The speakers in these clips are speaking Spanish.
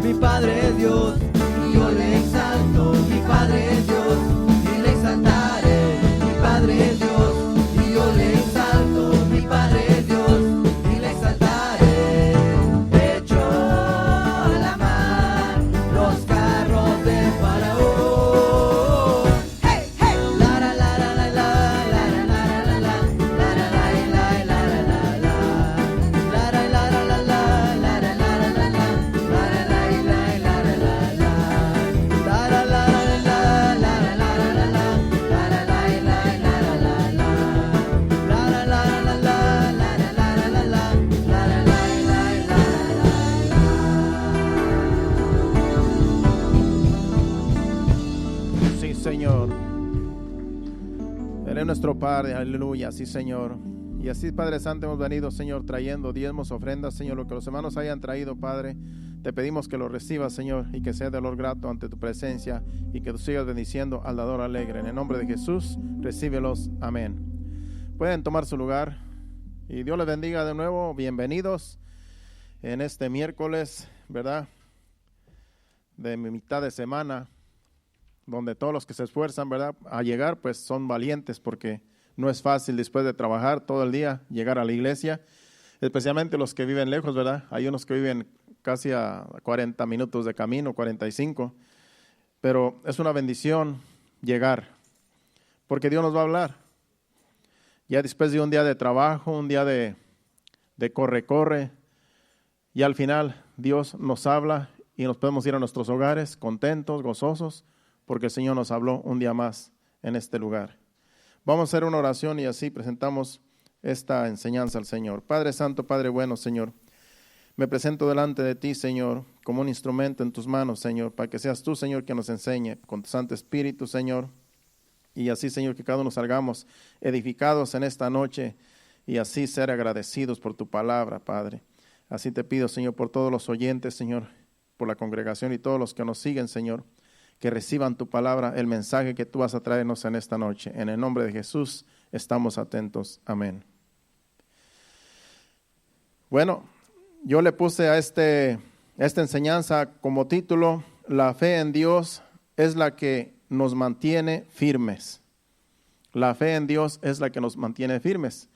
mi Padre es Dios, y yo le exalto, mi Padre es Dios, y le exaltaré, mi Padre es Dios, y yo le exalto, mi Padre es Dios, y le exaltaré. Echó a la mar los carros de Faraón. Hey, hey. La la la la la la la la la la la la la la la Sí, Señor. Eres nuestro Padre, aleluya, sí, Señor. Y así, Padre Santo, hemos venido, Señor, trayendo diezmos, ofrendas, Señor, lo que los hermanos hayan traído, Padre. Te pedimos que lo recibas, Señor, y que sea de olor grato ante tu presencia, y que tú sigas bendiciendo al dador alegre. En el nombre de Jesús, recíbelos. Amén. Pueden tomar su lugar, y Dios les bendiga de nuevo. Bienvenidos en este miércoles, ¿verdad?, de mi mitad de semana, donde todos los que se esfuerzan, ¿verdad?, a llegar, pues son valientes, porque no es fácil después de trabajar todo el día llegar a la iglesia, especialmente los que viven lejos, ¿verdad? Hay unos que viven casi a 40 minutos de camino, 45, pero es una bendición llegar, porque Dios nos va a hablar. Ya después de un día de trabajo, un día de corre, y al final Dios nos habla y nos podemos ir a nuestros hogares contentos, gozosos, porque el Señor nos habló un día más en este lugar. Vamos a hacer una oración y así presentamos esta enseñanza al Señor. Padre Santo, Padre bueno, Señor, me presento delante de ti, Señor, como un instrumento en tus manos, Señor, para que seas tú, Señor, que nos enseñe con tu Santo Espíritu, Señor, y así, Señor, que cada uno salgamos edificados en esta noche y así ser agradecidos por tu palabra, Padre. Así te pido, Señor, por todos los oyentes, Señor, por la congregación y todos los que nos siguen, Señor, que reciban tu palabra, el mensaje que tú vas a traernos en esta noche. En el nombre de Jesús estamos atentos. Amén. Bueno, yo le puse a esta enseñanza como título: la fe en Dios es la que nos mantiene firmes. La fe en Dios es la que nos mantiene firmes.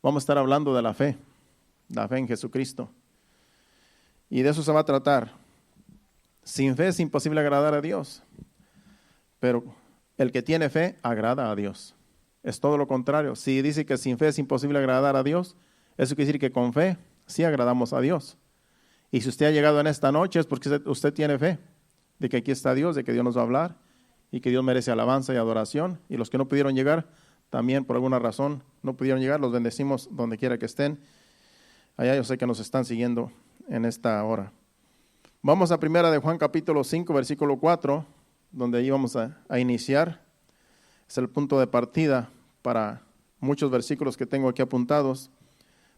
Vamos a estar hablando de la fe en Jesucristo. Y de eso se va a tratar. Sin fe es imposible agradar a Dios, pero el que tiene fe agrada a Dios. Es todo lo contrario. Si dice que sin fe es imposible agradar a Dios, eso quiere decir que con fe sí agradamos a Dios. Y si usted ha llegado en esta noche es porque usted tiene fe de que aquí está Dios, de que Dios nos va a hablar y que Dios merece alabanza y adoración. Y los que no pudieron llegar, también por alguna razón no pudieron llegar, los bendecimos donde quiera que estén. Allá yo sé que nos están siguiendo en esta hora. Vamos a primera de Juan capítulo 5, versículo 4, donde ahí vamos a iniciar. Es el punto de partida para muchos versículos que tengo aquí apuntados,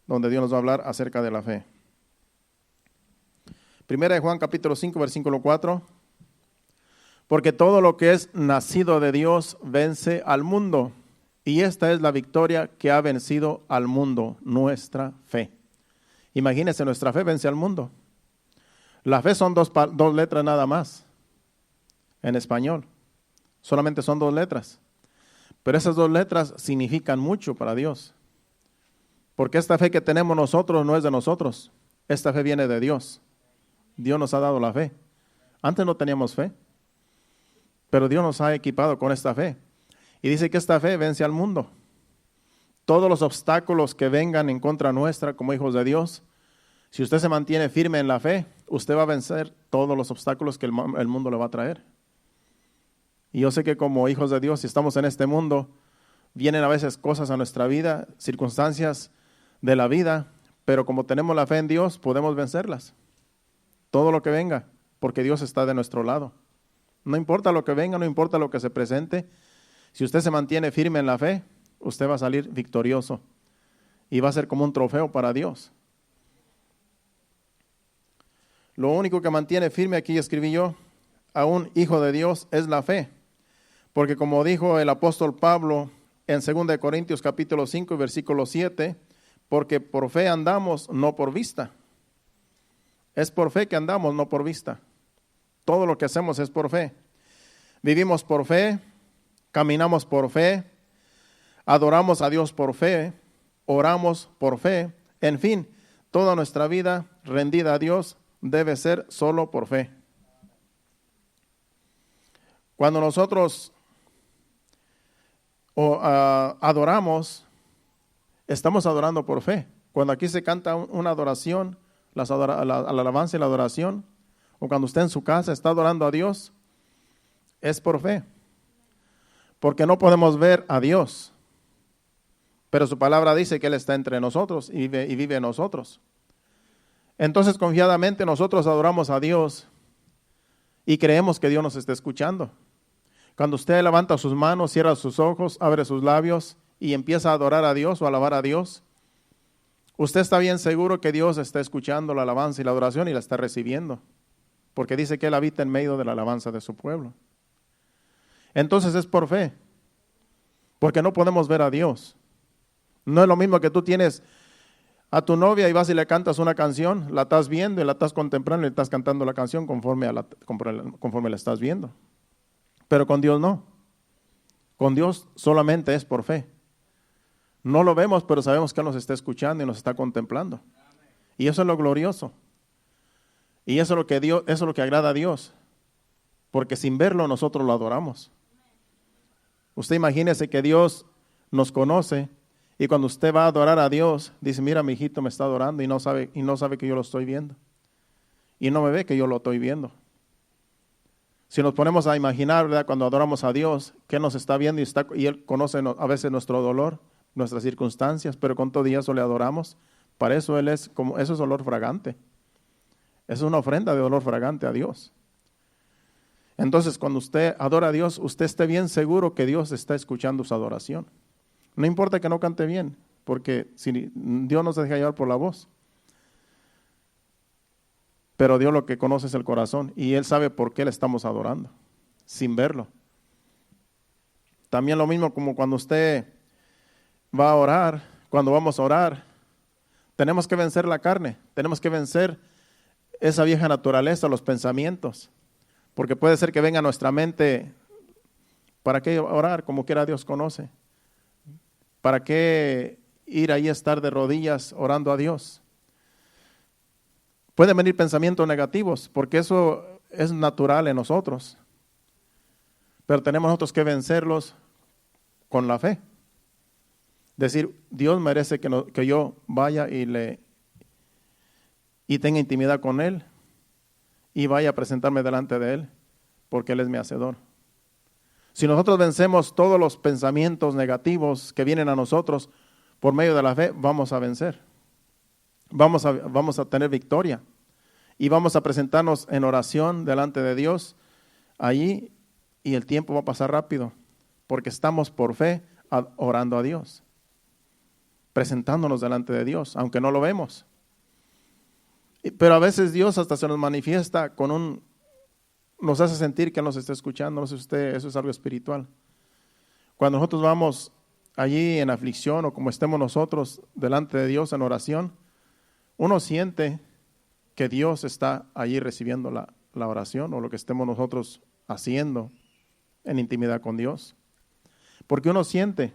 donde Dios nos va a hablar acerca de la fe. Primera de Juan capítulo 5, versículo 4. Porque todo lo que es nacido de Dios vence al mundo, y esta es la victoria que ha vencido al mundo, nuestra fe. Imagínense, nuestra fe vence al mundo. La fe son dos letras nada más, en español. Solamente son 2 letras. Pero esas 2 letras significan mucho para Dios. Porque esta fe que tenemos nosotros no es de nosotros. Esta fe viene de Dios. Dios nos ha dado la fe. Antes no teníamos fe, pero Dios nos ha equipado con esta fe. Y dice que esta fe vence al mundo. Todos los obstáculos que vengan en contra nuestra como hijos de Dios, si usted se mantiene firme en la fe, usted va a vencer todos los obstáculos que el mundo le va a traer. Y yo sé que como hijos de Dios, si estamos en este mundo, vienen a veces cosas a nuestra vida, circunstancias de la vida, pero como tenemos la fe en Dios, podemos vencerlas. Todo lo que venga, porque Dios está de nuestro lado. No importa lo que venga, no importa lo que se presente, si usted se mantiene firme en la fe, usted va a salir victorioso y va a ser como un trofeo para Dios. Lo único que mantiene firme, aquí escribí yo, a un hijo de Dios es la fe. Porque como dijo el apóstol Pablo en 2 Corintios capítulo 5, versículo 7, porque por fe andamos, no por vista. Es por fe que andamos, no por vista. Todo lo que hacemos es por fe. Vivimos por fe, caminamos por fe, adoramos a Dios por fe, oramos por fe. En fin, toda nuestra vida rendida a Dios debe ser solo por fe. Cuando nosotros adoramos, estamos adorando por fe. Cuando aquí se canta una adoración, la alabanza y la adoración, o cuando usted en su casa está adorando a Dios, es por fe. Porque no podemos ver a Dios, pero su palabra dice que Él está entre nosotros y vive en nosotros. Entonces confiadamente nosotros adoramos a Dios y creemos que Dios nos está escuchando. Cuando usted levanta sus manos, cierra sus ojos, abre sus labios y empieza a adorar a Dios o a alabar a Dios, usted está bien seguro que Dios está escuchando la alabanza y la adoración y la está recibiendo, porque dice que Él habita en medio de la alabanza de su pueblo. Entonces es por fe, porque no podemos ver a Dios. No es lo mismo que tú tienes a tu novia y vas y le cantas una canción, la estás viendo y la estás contemplando y estás cantando la canción conforme la estás viendo. Pero con Dios no. Con Dios solamente es por fe. No lo vemos, pero sabemos que Él nos está escuchando y nos está contemplando. Y eso es lo glorioso. Y eso es lo que agrada a Dios. Porque sin verlo nosotros lo adoramos. Usted imagínese que Dios nos conoce y cuando usted va a adorar a Dios, dice, mira, mi hijito me está adorando y no sabe que yo lo estoy viendo. Y no me ve que yo lo estoy viendo. Si nos ponemos a imaginar, ¿verdad?, cuando adoramos a Dios, que Él nos está viendo y Él conoce a veces nuestro dolor, nuestras circunstancias, pero con todo eso le adoramos. Para eso eso es olor fragante. Es una ofrenda de olor fragante a Dios. Entonces, cuando usted adora a Dios, usted esté bien seguro que Dios está escuchando su adoración. No importa que no cante bien, porque si Dios no se deja llevar por la voz. Pero Dios lo que conoce es el corazón y Él sabe por qué le estamos adorando, sin verlo. También lo mismo como cuando usted va a orar, cuando vamos a orar, tenemos que vencer la carne, tenemos que vencer esa vieja naturaleza, los pensamientos, porque puede ser que venga a nuestra mente, ¿para qué orar? Como quiera Dios conoce. ¿Para qué ir ahí a estar de rodillas orando a Dios? Pueden venir pensamientos negativos, porque eso es natural en nosotros. Pero tenemos nosotros que vencerlos con la fe. Decir, Dios merece que yo vaya y tenga intimidad con Él y vaya a presentarme delante de Él, porque Él es mi hacedor. Si nosotros vencemos todos los pensamientos negativos que vienen a nosotros por medio de la fe, vamos a vencer. Vamos a tener victoria y vamos a presentarnos en oración delante de Dios allí y el tiempo va a pasar rápido porque estamos por fe orando a Dios, presentándonos delante de Dios, aunque no lo vemos. Pero a veces Dios hasta se nos manifiesta nos hace sentir que nos está escuchando. No sé usted, eso es algo espiritual. Cuando nosotros vamos allí en aflicción o como estemos nosotros delante de Dios en oración, uno siente que Dios está allí recibiendo la oración o lo que estemos nosotros haciendo en intimidad con Dios. Porque uno siente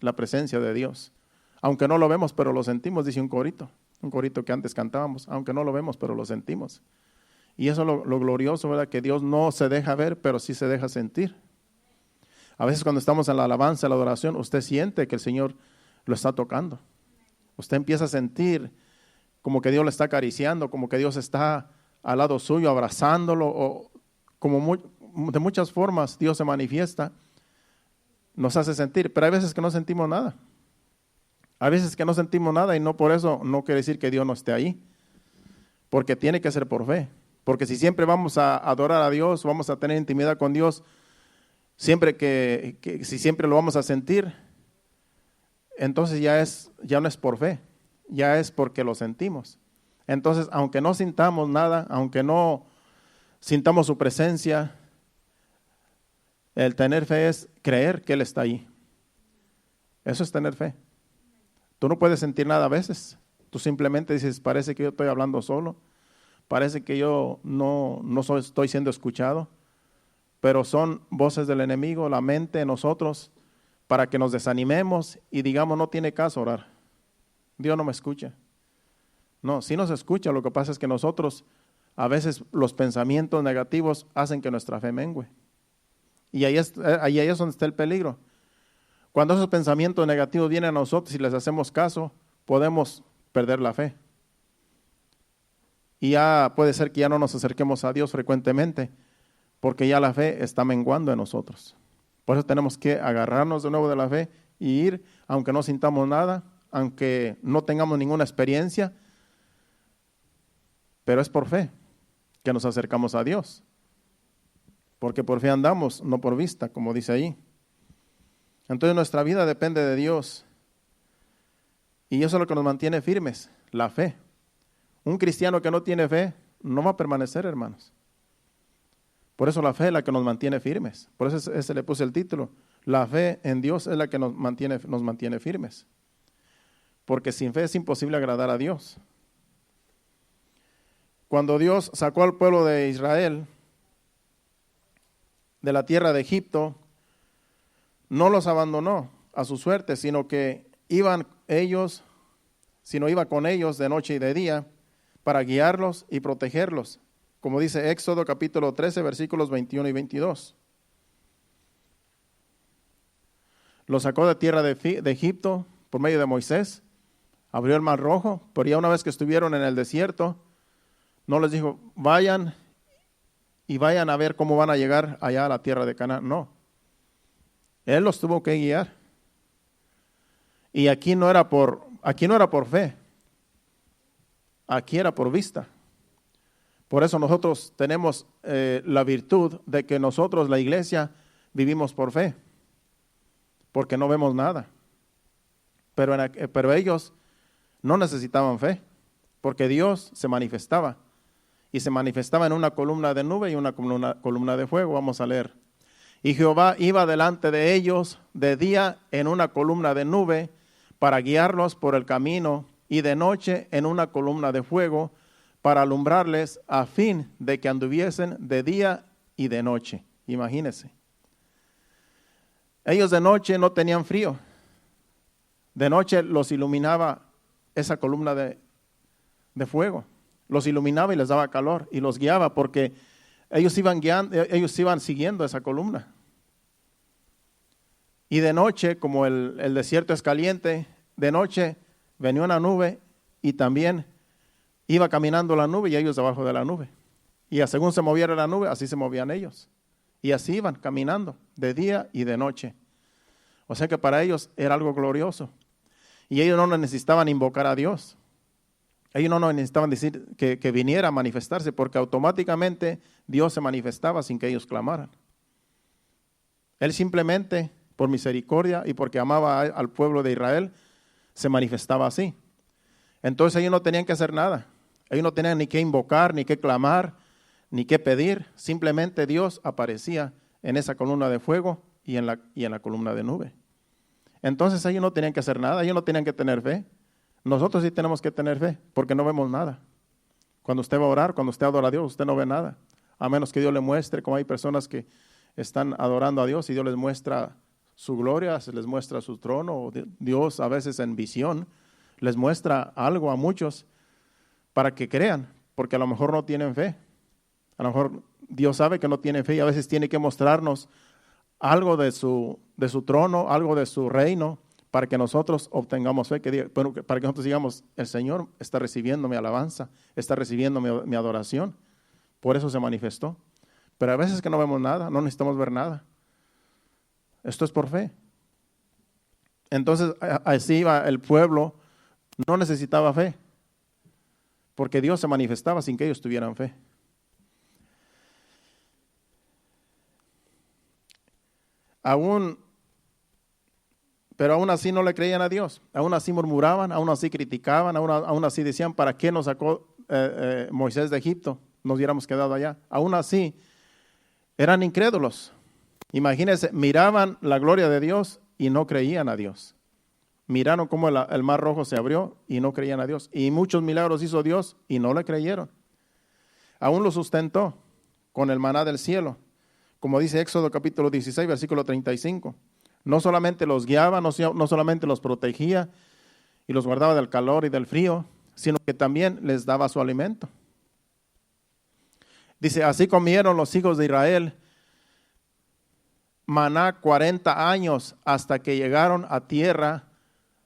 la presencia de Dios. Aunque no lo vemos, pero lo sentimos, dice un corito que antes cantábamos, aunque no lo vemos, pero lo sentimos. Y eso es lo glorioso, ¿verdad? Que Dios no se deja ver, pero sí se deja sentir. A veces cuando estamos en la alabanza, en la adoración, usted siente que el Señor lo está tocando. Usted empieza a sentir como que Dios le está acariciando, como que Dios está al lado suyo, abrazándolo, o como de muchas formas Dios se manifiesta, nos hace sentir, pero hay veces que no sentimos nada. Hay veces que no sentimos nada y no por eso no quiere decir que Dios no esté ahí, porque tiene que ser por fe. Porque si siempre vamos a adorar a Dios, vamos a tener intimidad con Dios, si siempre lo vamos a sentir, entonces ya no es por fe, ya es porque lo sentimos. Entonces, aunque no sintamos nada, aunque no sintamos su presencia, el tener fe es creer que Él está ahí. Eso es tener fe. Tú no puedes sentir nada a veces. Tú simplemente dices, parece que yo estoy hablando solo. parece que yo no estoy siendo escuchado, pero son voces del enemigo, la mente en nosotros, para que nos desanimemos y digamos, no tiene caso orar. Dios no me escucha. No, sí nos escucha, lo que pasa es que nosotros, a veces los pensamientos negativos hacen que nuestra fe mengue. Y ahí es donde está el peligro. Cuando esos pensamientos negativos vienen a nosotros y les hacemos caso, podemos perder la fe. Y ya puede ser que ya no nos acerquemos a Dios frecuentemente, porque ya la fe está menguando en nosotros. Por eso tenemos que agarrarnos de nuevo de la fe y ir, aunque no sintamos nada, aunque no tengamos ninguna experiencia, pero es por fe que nos acercamos a Dios. Porque por fe andamos, no por vista, como dice ahí. Entonces nuestra vida depende de Dios. Y eso es lo que nos mantiene firmes, la fe. Un cristiano que no tiene fe no va a permanecer, hermanos. Por eso la fe es la que nos mantiene firmes. Por eso ese le puse el título. La fe en Dios es la que nos mantiene firmes. Porque sin fe es imposible agradar a Dios. Cuando Dios sacó al pueblo de Israel de la tierra de Egipto, no los abandonó a su suerte, sino que iba con ellos de noche y de día para guiarlos y protegerlos, como dice Éxodo capítulo 13, versículos 21 y 22. Los sacó de tierra de Egipto por medio de Moisés, abrió el mar rojo, pero ya una vez que estuvieron en el desierto, no les dijo, vayan a ver cómo van a llegar allá a la tierra de Canaán. No, Él los tuvo que guiar. Y aquí no era por fe, aquí era por vista. Por eso nosotros tenemos la virtud de que nosotros, la iglesia, vivimos por fe, porque no vemos nada. Pero ellos no necesitaban fe, porque Dios se manifestaba. Y se manifestaba en una columna de nube y una columna de fuego. Vamos a leer. Y Jehová iba delante de ellos de día en una columna de nube para guiarlos por el camino, y de noche en una columna de fuego para alumbrarles, a fin de que anduviesen de día y de noche. Imagínense. Ellos de noche no tenían frío. De noche los iluminaba esa columna de fuego. Los iluminaba y les daba calor y los guiaba, porque ellos iban siguiendo esa columna. Y de noche, como el desierto es caliente, de noche venía una nube y también iba caminando la nube y ellos debajo de la nube. Y según se moviera la nube, así se movían ellos. Y así iban caminando de día y de noche. O sea que para ellos era algo glorioso. Y ellos no necesitaban invocar a Dios. Ellos no necesitaban decir que viniera a manifestarse, porque automáticamente Dios se manifestaba sin que ellos clamaran. Él simplemente, por misericordia y porque amaba al pueblo de Israel, se manifestaba así. Entonces ellos no tenían que hacer nada. Ellos no tenían ni que invocar, ni que clamar, ni que pedir. Simplemente Dios aparecía en esa columna de fuego y en la columna de nube. Entonces ellos no tenían que hacer nada, ellos no tenían que tener fe. Nosotros sí tenemos que tener fe, porque no vemos nada. Cuando usted va a orar, cuando usted adora a Dios, usted no ve nada. A menos que Dios le muestre, como hay personas que están adorando a Dios y Dios les muestra su gloria, se les muestra su trono. Dios a veces en visión les muestra algo a muchos para que crean, porque a lo mejor no tienen fe. A lo mejor Dios sabe que no tienen fe y a veces tiene que mostrarnos algo de su trono, algo de su reino, para que nosotros obtengamos fe, para que nosotros digamos, el Señor está recibiendo mi alabanza, está recibiendo mi adoración. Por eso se manifestó. Pero a veces que no vemos nada, no necesitamos ver nada. Esto es por fe. Entonces, así iba el pueblo, no necesitaba fe, porque Dios se manifestaba sin que ellos tuvieran fe. Pero aún así no le creían a Dios, aún así murmuraban, aún así criticaban, aún así decían, ¿para qué nos sacó Moisés de Egipto? Nos hubiéramos quedado allá. Aún así eran incrédulos. Imagínense, miraban la gloria de Dios y no creían a Dios. Miraron cómo el mar rojo se abrió y no creían a Dios. Y muchos milagros hizo Dios y no le creyeron. aún lo sustentó con el maná del cielo, como dice Éxodo capítulo 16, versículo 35. No solamente los guiaba, no solamente los protegía y los guardaba del calor y del frío, sino que también les daba su alimento. Dice, así comieron los hijos de Israel maná 40 años hasta que llegaron a tierra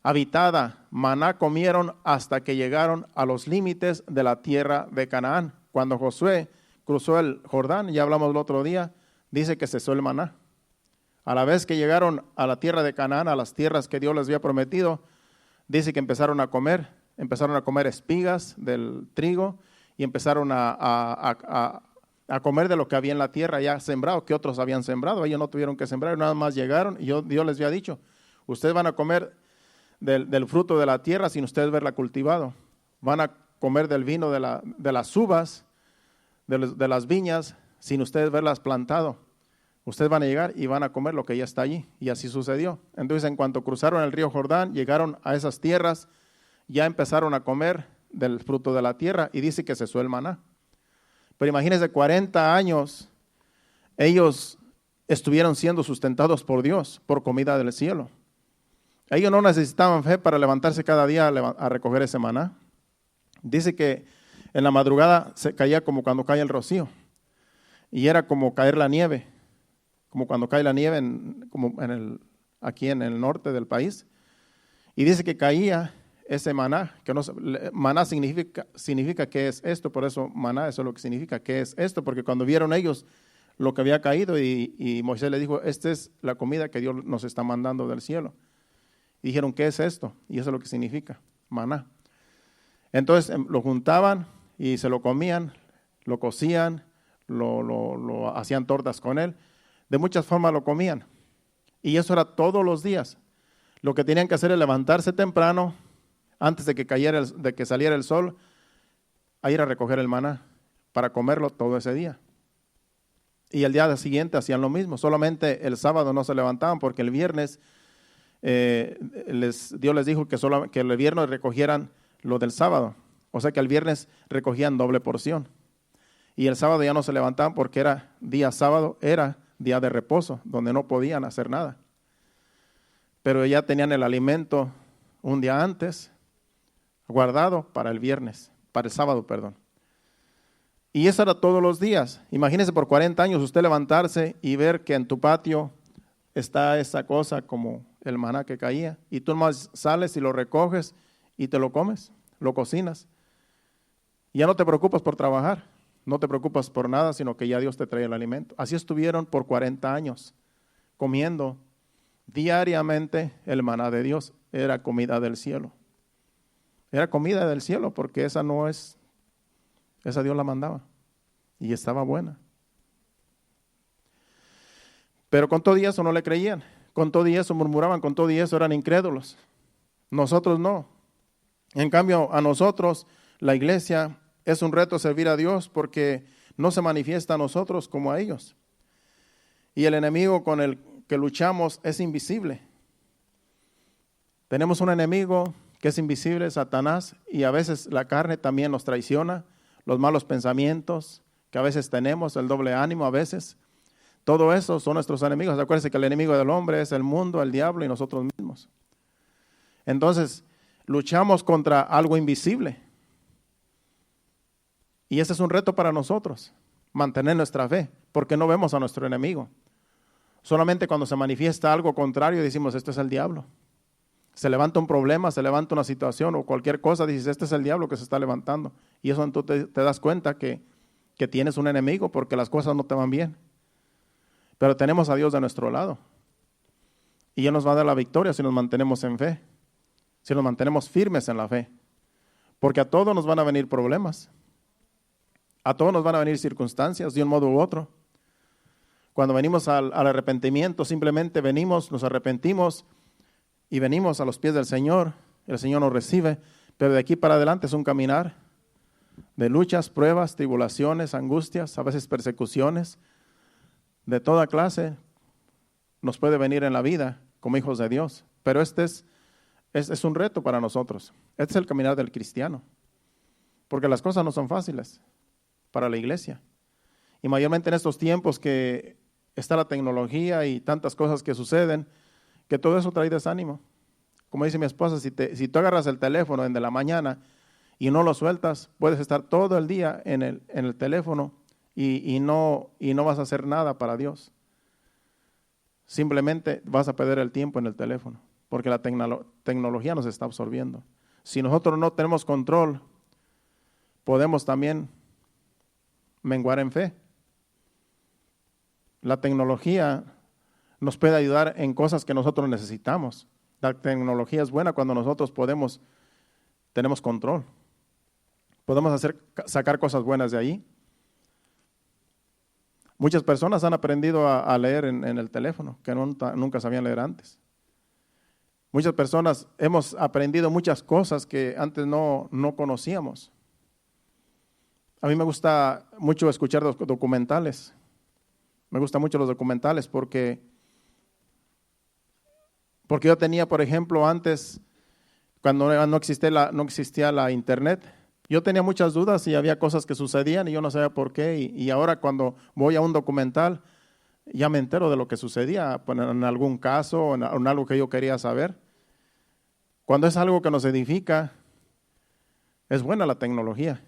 habitada. Maná comieron hasta que llegaron a los límites de la tierra de Canaán. Cuando Josué cruzó el Jordán, ya hablamos el otro día, dice que cesó el maná. A la vez que llegaron a la tierra de Canaán, a las tierras que Dios les había prometido, dice que empezaron a comer espigas del trigo y empezaron a comer de lo que había en la tierra ya sembrado, que otros habían sembrado. Ellos no tuvieron que sembrar, nada más llegaron y Dios les había dicho, ustedes van a comer del fruto de la tierra sin ustedes verla cultivado. Van a comer del vino de las uvas, de las viñas, sin ustedes verlas plantado. Ustedes van a llegar y van a comer lo que ya está allí. Y así sucedió. Entonces, en cuanto cruzaron el río Jordán, llegaron a esas tierras, ya empezaron a comer del fruto de la tierra y dice que cesó el maná. Pero imagínense, 40 años ellos estuvieron siendo sustentados por Dios, por comida del cielo. Ellos no necesitaban fe para levantarse cada día a recoger ese maná. Dice que en la madrugada se caía como cuando cae el rocío. Y era como caer la nieve, como cuando cae la nieve aquí en el norte del país. Y dice que caía ese maná, que maná significa qué es esto, por eso maná, eso es lo que significa qué es esto, porque cuando vieron ellos lo que había caído y Moisés le dijo, esta es la comida que Dios nos está mandando del cielo. Y dijeron, ¿qué es esto? Y eso es lo que significa, maná. Entonces lo juntaban y se lo comían, lo cocían, lo hacían tortas con él, de muchas formas lo comían. Y eso era todos los días. Lo que tenían que hacer es levantarse temprano, antes de que saliera el sol, a ir a recoger el maná, para comerlo todo ese día. Y el día siguiente hacían lo mismo, solamente el sábado no se levantaban, porque el viernes Dios les dijo que el viernes recogieran lo del sábado. O sea que el viernes recogían doble porción. Y el sábado ya no se levantaban porque era día sábado, era día de reposo, donde no podían hacer nada. Pero ya tenían el alimento un día antes, guardado para el viernes, para el sábado, perdón. Y eso era todos los días. Imagínese por 40 años usted levantarse y ver que en tu patio está esa cosa como el maná que caía. Y tú nomás sales y lo recoges y te lo comes, lo cocinas. Y ya no te preocupas por trabajar, no te preocupas por nada, sino que ya Dios te trae el alimento. Así estuvieron por 40 años, comiendo diariamente el maná de Dios. Era comida del cielo. Era comida del cielo porque esa Dios la mandaba y estaba buena. Pero con todo y eso no le creían, con todo y eso murmuraban, con todo y eso eran incrédulos. Nosotros no. En cambio, a nosotros, la iglesia, es un reto servir a Dios porque no se manifiesta a nosotros como a ellos. Y el enemigo con el que luchamos es invisible. Tenemos un enemigo que es invisible, Satanás, y a veces la carne también nos traiciona, los malos pensamientos que a veces tenemos, el doble ánimo a veces. Todo eso son nuestros enemigos. Acuérdense que el enemigo del hombre es el mundo, el diablo y nosotros mismos. Entonces, luchamos contra algo invisible. Y ese es un reto para nosotros, mantener nuestra fe, porque no vemos a nuestro enemigo. Solamente cuando se manifiesta algo contrario decimos, esto es el diablo. Se levanta un problema, se levanta una situación o cualquier cosa, dices, este es el diablo que se está levantando. Y eso tú te das cuenta que tienes un enemigo porque las cosas no te van bien. Pero tenemos a Dios de nuestro lado. Y Él nos va a dar la victoria si nos mantenemos en fe, si nos mantenemos firmes en la fe. Porque a todos nos van a venir problemas. A todos nos van a venir circunstancias de un modo u otro. Cuando venimos al arrepentimiento, simplemente venimos, nos arrepentimos y venimos a los pies del Señor. El Señor nos recibe, pero de aquí para adelante es un caminar de luchas, pruebas, tribulaciones, angustias, a veces persecuciones, de toda clase nos puede venir en la vida como hijos de Dios. Pero este es un reto para nosotros. Este es el caminar del cristiano, porque las cosas no son fáciles. para la iglesia. Y mayormente en estos tiempos que está la tecnología y tantas cosas que suceden, que todo eso trae desánimo. Como dice mi esposa, si tú agarras el teléfono desde la mañana y no lo sueltas, puedes estar todo el día en el teléfono y no vas a hacer nada para Dios. Simplemente vas a perder el tiempo en el teléfono, porque la tecnología nos está absorbiendo. Si nosotros no tenemos control, podemos también menguar en fe. La tecnología nos puede ayudar en cosas que nosotros necesitamos. La tecnología es buena cuando nosotros tenemos control. Podemos sacar cosas buenas de ahí. Muchas personas han aprendido a leer en el teléfono, que nunca sabían leer antes. Muchas personas hemos aprendido muchas cosas que antes no conocíamos. A mí me gusta mucho escuchar los documentales. Me gustan mucho los documentales porque yo tenía, por ejemplo, antes, cuando no existía la internet, yo tenía muchas dudas y había cosas que sucedían y yo no sabía por qué. Y ahora cuando voy a un documental, ya me entero de lo que sucedía en algún caso o en algo que yo quería saber. Cuando es algo que nos edifica, es buena la tecnología.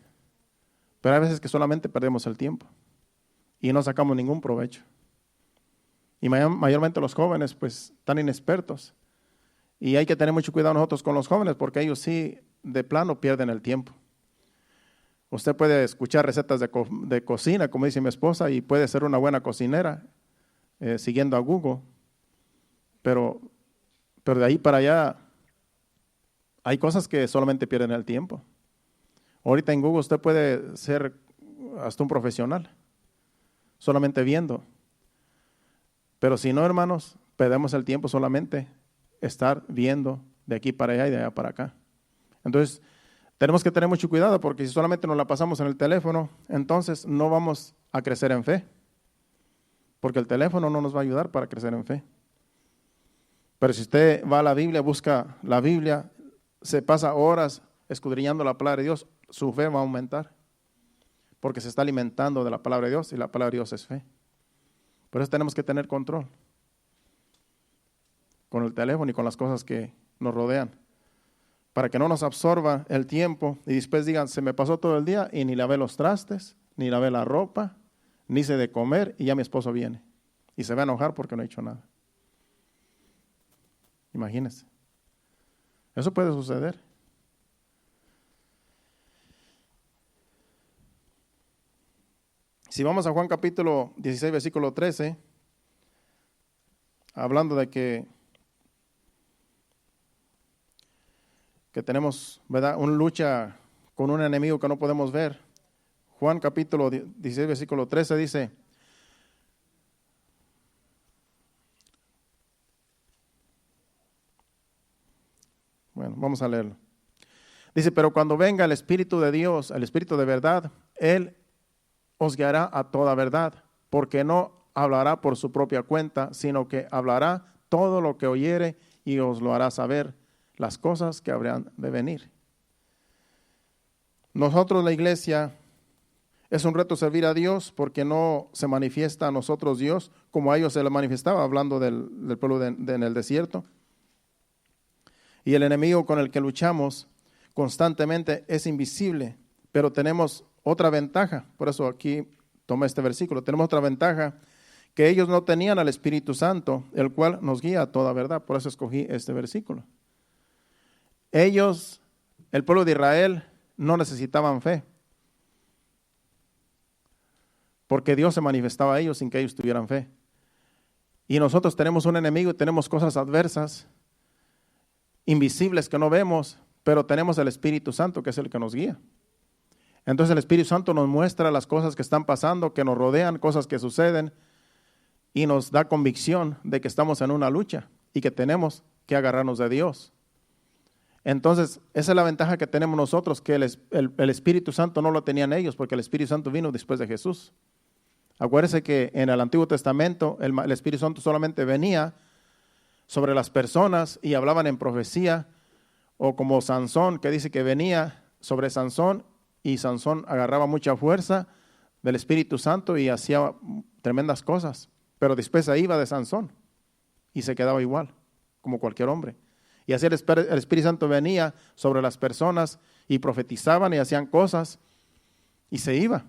Pero hay veces que solamente perdemos el tiempo y no sacamos ningún provecho. Y mayormente los jóvenes pues están inexpertos. Y hay que tener mucho cuidado nosotros con los jóvenes porque ellos sí de plano pierden el tiempo. Usted puede escuchar recetas de cocina, como dice mi esposa, y puede ser una buena cocinera siguiendo a Google. Pero de ahí para allá hay cosas que solamente pierden el tiempo. Ahorita en Google usted puede ser hasta un profesional, solamente viendo. Pero si no, hermanos, perdemos el tiempo solamente estar viendo de aquí para allá y de allá para acá. Entonces, tenemos que tener mucho cuidado porque si solamente nos la pasamos en el teléfono, entonces no vamos a crecer en fe. Porque el teléfono no nos va a ayudar para crecer en fe. Pero si usted va a la Biblia, busca la Biblia, se pasa horas escudriñando la palabra de Dios, su fe va a aumentar. Porque se está alimentando de la palabra de Dios y la palabra de Dios es fe. Por eso tenemos que tener control con el teléfono y con las cosas que nos rodean. Para que no nos absorba el tiempo y después digan, se me pasó todo el día y ni lavé los trastes, ni lavé la ropa, ni hice de comer y ya mi esposo viene. Y se va a enojar porque no he hecho nada. Imagínense. Eso puede suceder. Si vamos a Juan capítulo 16, versículo 13, hablando de que tenemos, ¿verdad?, una lucha con un enemigo que no podemos ver. Juan capítulo 16, versículo 13 dice, bueno, vamos a leerlo. Dice, pero cuando venga el Espíritu de Dios, el Espíritu de verdad, Él os guiará a toda verdad, porque no hablará por su propia cuenta, sino que hablará todo lo que oyere y os lo hará saber las cosas que habrán de venir. Nosotros, la iglesia, es un reto servir a Dios porque no se manifiesta a nosotros Dios como a ellos se le manifestaba, hablando del pueblo en el desierto. Y el enemigo con el que luchamos constantemente es invisible, pero tenemos otra ventaja, por eso aquí tomé este versículo, tenemos otra ventaja, que ellos no tenían al Espíritu Santo, el cual nos guía a toda verdad, por eso escogí este versículo. Ellos, el pueblo de Israel, no necesitaban fe, porque Dios se manifestaba a ellos sin que ellos tuvieran fe. Y nosotros tenemos un enemigo y tenemos cosas adversas, invisibles que no vemos, pero tenemos el Espíritu Santo que es el que nos guía. Entonces el Espíritu Santo nos muestra las cosas que están pasando, que nos rodean, cosas que suceden y nos da convicción de que estamos en una lucha y que tenemos que agarrarnos de Dios. Entonces esa es la ventaja que tenemos nosotros, que el Espíritu Santo no lo tenían ellos porque el Espíritu Santo vino después de Jesús. Acuérdense que en el Antiguo Testamento el Espíritu Santo solamente venía sobre las personas y hablaban en profecía, o como Sansón, que dice que venía sobre Sansón y Sansón agarraba mucha fuerza del Espíritu Santo y hacía tremendas cosas, pero después se iba de Sansón y se quedaba igual, como cualquier hombre. Y así el Espíritu Santo venía sobre las personas y profetizaban y hacían cosas y se iba.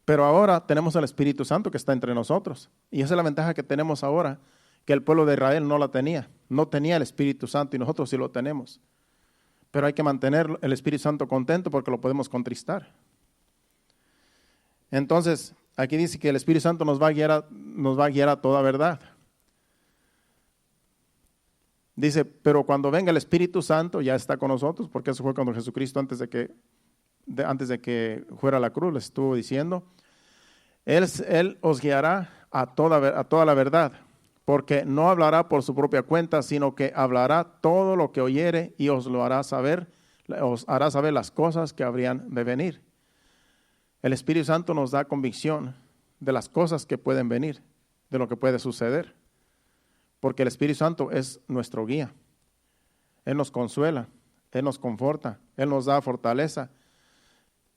Pero ahora tenemos al Espíritu Santo que está entre nosotros. Y esa es la ventaja que tenemos ahora, que el pueblo de Israel no la tenía. No tenía el Espíritu Santo y nosotros sí lo tenemos. Pero hay que mantener el Espíritu Santo contento porque lo podemos contristar. Entonces, aquí dice que el Espíritu Santo nos va a guiar a toda verdad. Dice, pero cuando venga el Espíritu Santo, ya está con nosotros, porque eso fue cuando Jesucristo, antes de que fuera a la cruz, les estuvo diciendo, Él os guiará a toda la verdad, porque no hablará por su propia cuenta, sino que hablará todo lo que oyere y os hará saber las cosas que habrían de venir. El Espíritu Santo nos da convicción de las cosas que pueden venir, de lo que puede suceder, porque el Espíritu Santo es nuestro guía. Él nos consuela, Él nos conforta, Él nos da fortaleza,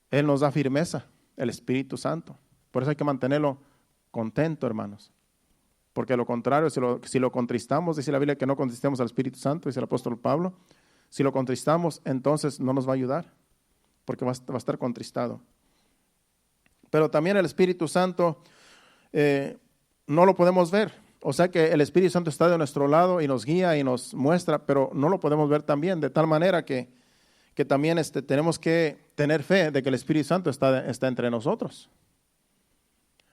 Él nos da firmeza, el Espíritu Santo. Por eso hay que mantenerlo contento, hermanos. Porque lo contrario, si lo contristamos, dice la Biblia que no contristemos al Espíritu Santo, dice el apóstol Pablo. Si lo contristamos, entonces no nos va a ayudar, porque va a estar contristado. Pero también el Espíritu Santo no lo podemos ver. O sea que el Espíritu Santo está de nuestro lado y nos guía y nos muestra, pero no lo podemos ver también, de tal manera que también tenemos que tener fe de que el Espíritu Santo está entre nosotros.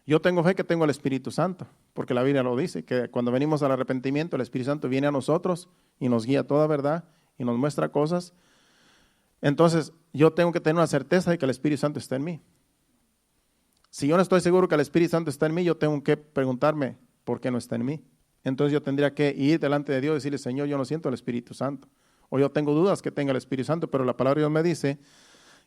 Yo tengo fe que tengo el Espíritu Santo, porque la Biblia lo dice, que cuando venimos al arrepentimiento, el Espíritu Santo viene a nosotros y nos guía toda verdad y nos muestra cosas. Entonces, yo tengo que tener una certeza de que el Espíritu Santo está en mí. Si yo no estoy seguro que el Espíritu Santo está en mí, yo tengo que preguntarme por qué no está en mí. Entonces yo tendría que ir delante de Dios y decirle, Señor, yo no siento el Espíritu Santo. O yo tengo dudas que tenga el Espíritu Santo, pero la palabra de Dios me dice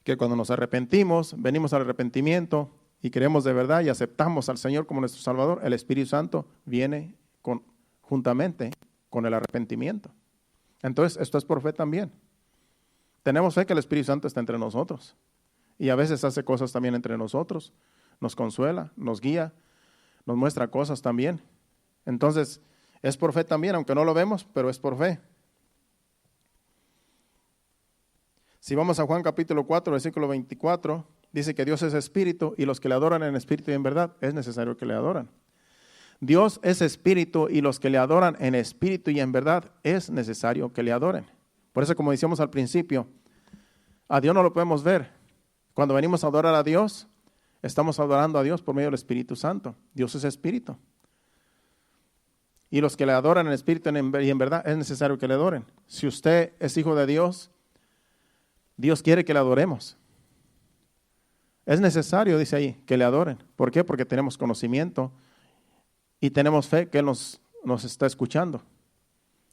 que cuando nos arrepentimos, venimos al arrepentimiento y creemos de verdad y aceptamos al Señor como nuestro Salvador, el Espíritu Santo viene juntamente con el arrepentimiento. Entonces, esto es por fe también. Tenemos fe que el Espíritu Santo está entre nosotros y a veces hace cosas también entre nosotros, nos consuela, nos guía, nos muestra cosas también. Entonces, es por fe también, aunque no lo vemos, pero es por fe. Si vamos a Juan capítulo 4, versículo 24, dice que Dios es espíritu y los que le adoran en espíritu y en verdad es necesario que le adoran. Dios es espíritu y los que le adoran en espíritu y en verdad es necesario que le adoren. Por eso, como decíamos al principio, a Dios no lo podemos ver. Cuando venimos a adorar a Dios, estamos adorando a Dios por medio del Espíritu Santo. Dios es espíritu. Y los que le adoran en espíritu y en verdad es necesario que le adoren. Si usted es hijo de Dios, Dios quiere que le adoremos. Es necesario, dice ahí, que le adoren. ¿Por qué? Porque tenemos conocimiento y tenemos fe que Él nos está escuchando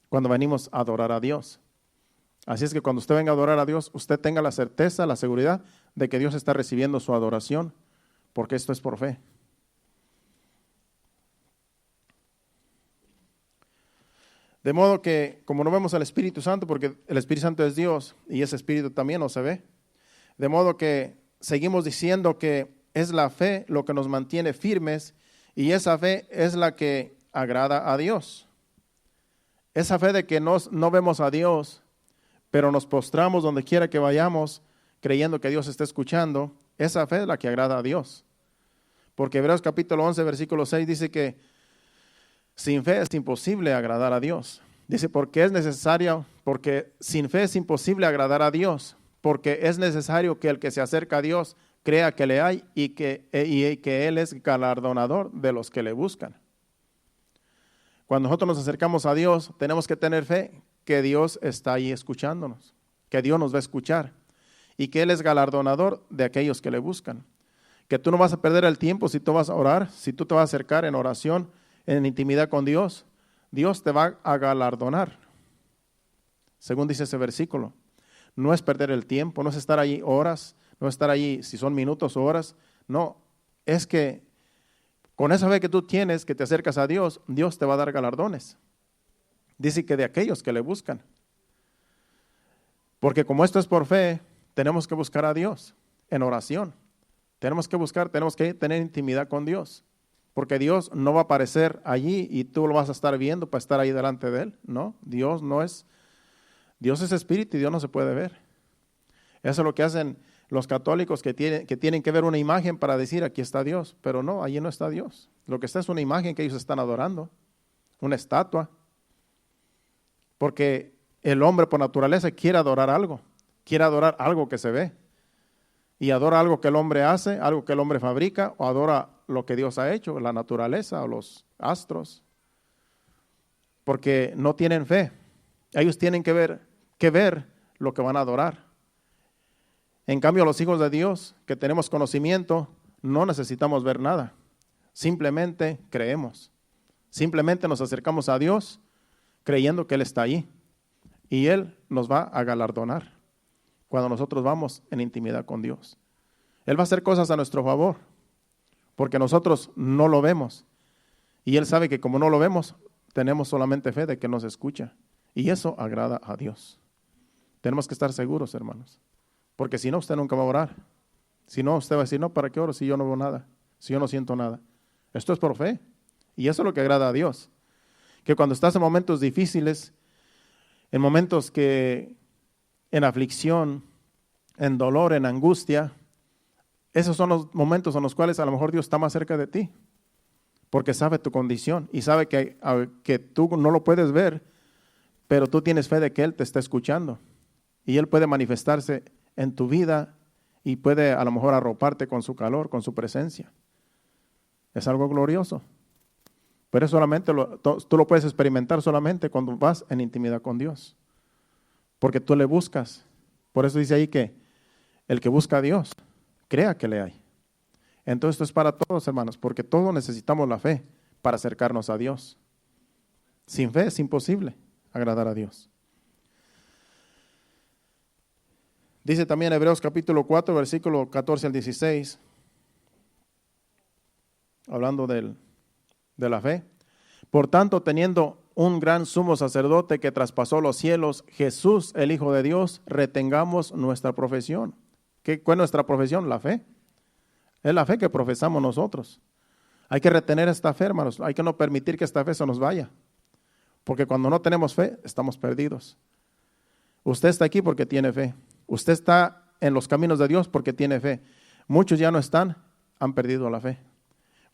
cuando venimos a adorar a Dios. Así es que cuando usted venga a adorar a Dios, usted tenga la certeza, la seguridad de que Dios está recibiendo su adoración, porque esto es por fe. De modo que, como no vemos al Espíritu Santo, porque el Espíritu Santo es Dios y ese Espíritu también no se ve, de modo que seguimos diciendo que es la fe lo que nos mantiene firmes y esa fe es la que agrada a Dios. Esa fe de que no vemos a Dios, pero nos postramos donde quiera que vayamos, creyendo que Dios está escuchando, esa fe es la que agrada a Dios. Porque Hebreos capítulo 11, versículo 6 dice que sin fe es imposible agradar a Dios. Dice, porque sin fe es imposible agradar a Dios, porque es necesario que el que se acerca a Dios crea que le hay y que Él es galardonador de los que le buscan. Cuando nosotros nos acercamos a Dios, tenemos que tener fe que Dios está ahí escuchándonos, que Dios nos va a escuchar y que Él es galardonador de aquellos que le buscan. Que tú no vas a perder el tiempo si tú vas a orar, si tú te vas a acercar en oración, en intimidad con Dios, Dios te va a galardonar. Según dice ese versículo, no es perder el tiempo, no es estar allí horas, no es estar allí si son minutos o horas, no, es que con esa fe que tú tienes, que te acercas a Dios, Dios te va a dar galardones. Dice que de aquellos que le buscan. Porque como esto es por fe, tenemos que buscar a Dios en oración. Tenemos que buscar, tenemos que tener intimidad con Dios. Porque Dios no va a aparecer allí y tú lo vas a estar viendo para estar ahí delante de Él. No, Dios es espíritu y Dios no se puede ver. Eso es lo que hacen los católicos que tienen que ver una imagen para decir aquí está Dios. Pero no, allí no está Dios. Lo que está es una imagen que ellos están adorando, una estatua. Porque el hombre por naturaleza quiere adorar algo que se ve. Y adora algo que el hombre hace, algo que el hombre fabrica, o adora lo que Dios ha hecho, la naturaleza o los astros. Porque no tienen fe. Ellos tienen que ver lo que van a adorar. En cambio, los hijos de Dios, que tenemos conocimiento, no necesitamos ver nada. Simplemente creemos. Simplemente nos acercamos a Dios creyendo que Él está ahí. Y Él nos va a galardonar cuando nosotros vamos en intimidad con Dios. Él va a hacer cosas a nuestro favor, porque nosotros no lo vemos. Y Él sabe que como no lo vemos, tenemos solamente fe de que nos escucha. Y eso agrada a Dios. Tenemos que estar seguros, hermanos. Porque si no, usted nunca va a orar. Si no, usted va a decir, no, ¿para qué oro si yo no veo nada? Si yo no siento nada. Esto es por fe. Y eso es lo que agrada a Dios. Que cuando estás en momentos difíciles, en momentos en aflicción, en dolor, en angustia, esos son los momentos en los cuales a lo mejor Dios está más cerca de ti, porque sabe tu condición y sabe que tú no lo puedes ver, pero tú tienes fe de que Él te está escuchando y Él puede manifestarse en tu vida y puede a lo mejor arroparte con su calor, con su presencia. Es algo glorioso, pero solamente tú lo puedes experimentar solamente cuando vas en intimidad con Dios. Porque tú le buscas. Por eso dice ahí que el que busca a Dios, crea que le hay. Entonces esto es para todos, hermanos, porque todos necesitamos la fe para acercarnos a Dios. Sin fe es imposible agradar a Dios. Dice también Hebreos capítulo 4, versículo 14 al 16, hablando de la fe. Por tanto, teniendo un gran sumo sacerdote que traspasó los cielos, Jesús, el Hijo de Dios, retengamos nuestra profesión. ¿Cuál es nuestra profesión? La fe. Es la fe que profesamos nosotros. Hay que retener esta fe, hermanos. Hay que no permitir que esta fe se nos vaya. Porque cuando no tenemos fe, estamos perdidos. Usted está aquí porque tiene fe. Usted está en los caminos de Dios porque tiene fe. Muchos ya no están, han perdido la fe.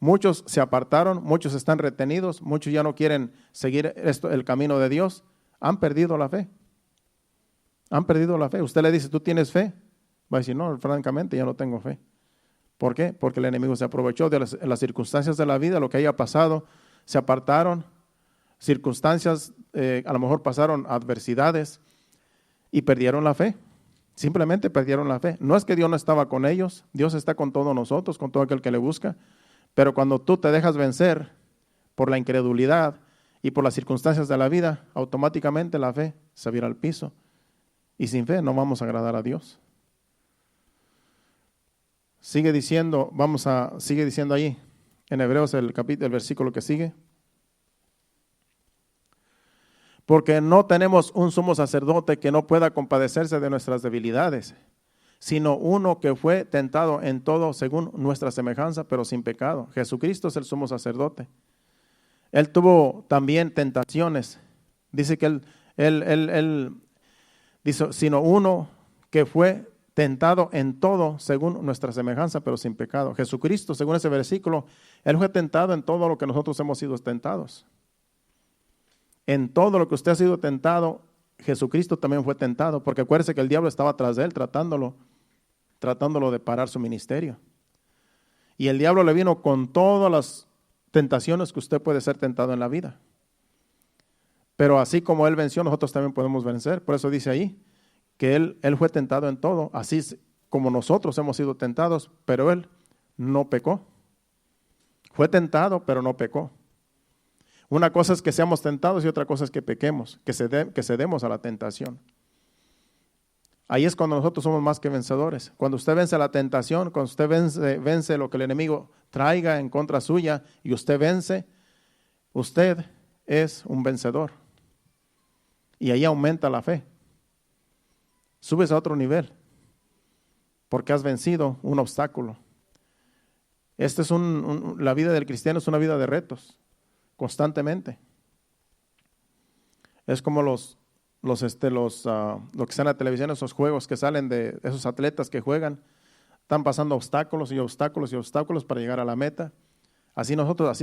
Muchos se apartaron, muchos están retenidos, muchos ya no quieren seguir el camino de Dios. Han perdido la fe. Han perdido la fe. Usted le dice, ¿tú tienes fe? Va a decir, no, francamente ya no tengo fe. ¿Por qué? Porque el enemigo se aprovechó de las circunstancias de la vida, lo que haya pasado, se apartaron, circunstancias, a lo mejor pasaron adversidades y perdieron la fe. Simplemente perdieron la fe. No es que Dios no estaba con ellos, Dios está con todos nosotros, con todo aquel que le busca. Pero cuando tú te dejas vencer por la incredulidad y por las circunstancias de la vida, automáticamente la fe se vira al piso. Y sin fe no vamos a agradar a Dios. Sigue diciendo ahí en Hebreos el versículo que sigue. Porque no tenemos un sumo sacerdote que no pueda compadecerse de nuestras debilidades, sino uno que fue tentado en todo según nuestra semejanza, pero sin pecado. Jesucristo es el sumo sacerdote. Él tuvo también tentaciones. Dice que él dice, sino uno que fue tentado en todo según nuestra semejanza, pero sin pecado. Jesucristo, según ese versículo, Él fue tentado en todo lo que nosotros hemos sido tentados. En todo lo que usted ha sido tentado, Jesucristo también fue tentado, porque acuérdese que el diablo estaba atrás de Él, tratándolo de parar su ministerio. Y el diablo le vino con todas las tentaciones que usted puede ser tentado en la vida. Pero así como Él venció, nosotros también podemos vencer. Por eso dice ahí que Él fue tentado en todo, así como nosotros hemos sido tentados, pero Él no pecó. Fue tentado, pero no pecó. Una cosa es que seamos tentados y otra cosa es que pequemos, que cedemos a la tentación. Ahí es cuando nosotros somos más que vencedores. Cuando usted vence la tentación, cuando usted vence lo que el enemigo traiga en contra suya y usted vence, usted es un vencedor. Y ahí aumenta la fe. Subes a otro nivel porque has vencido un obstáculo. La vida del cristiano es una vida de retos, constantemente. Es como lo que está en la televisión, esos juegos que salen de esos atletas que juegan, están pasando obstáculos y obstáculos y obstáculos para llegar a la meta. Así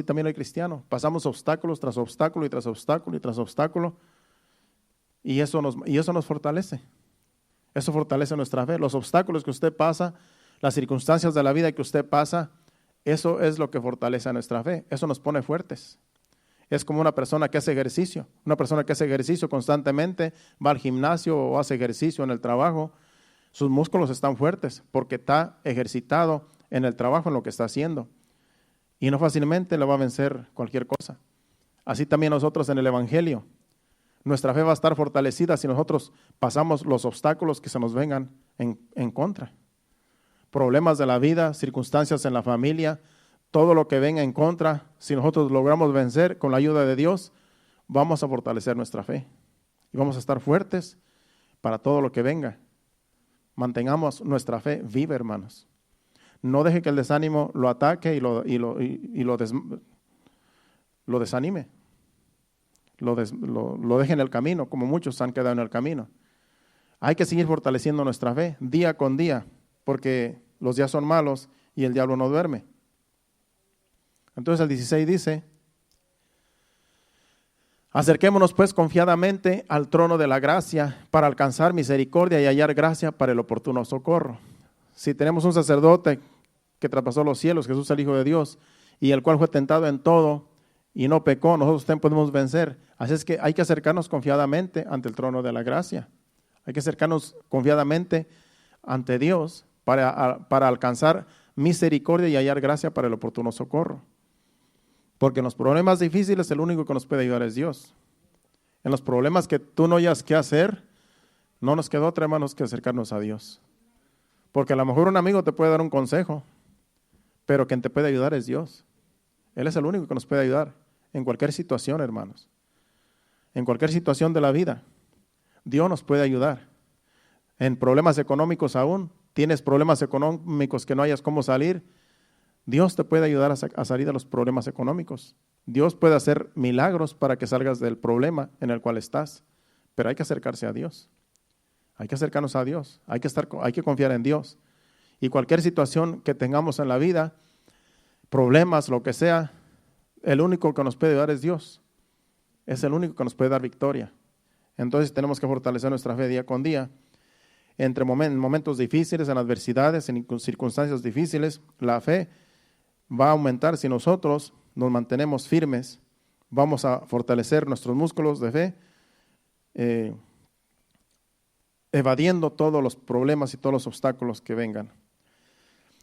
también el cristiano, pasamos obstáculos tras obstáculo y tras obstáculo y tras obstáculo, y eso nos fortalece. Eso fortalece nuestra fe. Los obstáculos que usted pasa, las circunstancias de la vida que usted pasa, eso es lo que fortalece a nuestra fe. Eso nos pone fuertes. Es como una persona que hace ejercicio. Una persona que hace ejercicio constantemente, va al gimnasio o hace ejercicio en el trabajo. Sus músculos están fuertes porque está ejercitado en el trabajo, en lo que está haciendo. Y no fácilmente le va a vencer cualquier cosa. Así también nosotros en el Evangelio. Nuestra fe va a estar fortalecida si nosotros pasamos los obstáculos que se nos vengan en contra. Problemas de la vida, circunstancias en la familia, todo lo que venga en contra, si nosotros logramos vencer con la ayuda de Dios, vamos a fortalecer nuestra fe. Y vamos a estar fuertes para todo lo que venga. Mantengamos nuestra fe viva, hermanos. No deje que el desánimo lo ataque y lo desanime. Lo deje en el camino, como muchos han quedado en el camino. Hay que seguir fortaleciendo nuestra fe día con día, porque los días son malos y el diablo no duerme. Entonces el 16 dice: acerquémonos pues confiadamente al trono de la gracia para alcanzar misericordia y hallar gracia para el oportuno socorro. Si tenemos un sacerdote que traspasó los cielos, Jesús el Hijo de Dios, y el cual fue tentado en todo y no pecó, nosotros también podemos vencer. Así es que hay que acercarnos confiadamente ante el trono de la gracia. Hay que acercarnos confiadamente ante Dios para alcanzar misericordia y hallar gracia para el oportuno socorro. Porque en los problemas difíciles el único que nos puede ayudar es Dios. En los problemas que tú no hayas qué hacer, no nos quedó otra, hermanos, que acercarnos a Dios. Porque a lo mejor un amigo te puede dar un consejo, pero quien te puede ayudar es Dios. Él es el único que nos puede ayudar en cualquier situación, hermanos. En cualquier situación de la vida, Dios nos puede ayudar. En problemas económicos aún, tienes problemas económicos que no hayas cómo salir, Dios te puede ayudar a salir de los problemas económicos. Dios puede hacer milagros para que salgas del problema en el cual estás, pero hay que acercarse a Dios. Hay que acercarnos a Dios, hay que confiar en Dios. Y cualquier situación que tengamos en la vida, problemas, lo que sea, el único que nos puede ayudar es Dios. Es el único que nos puede dar victoria. Entonces tenemos que fortalecer nuestra fe día con día. En momentos difíciles, en adversidades, en circunstancias difíciles, la fe va a aumentar si nosotros nos mantenemos firmes. Vamos a fortalecer nuestros músculos de fe, evadiendo todos los problemas y todos los obstáculos que vengan.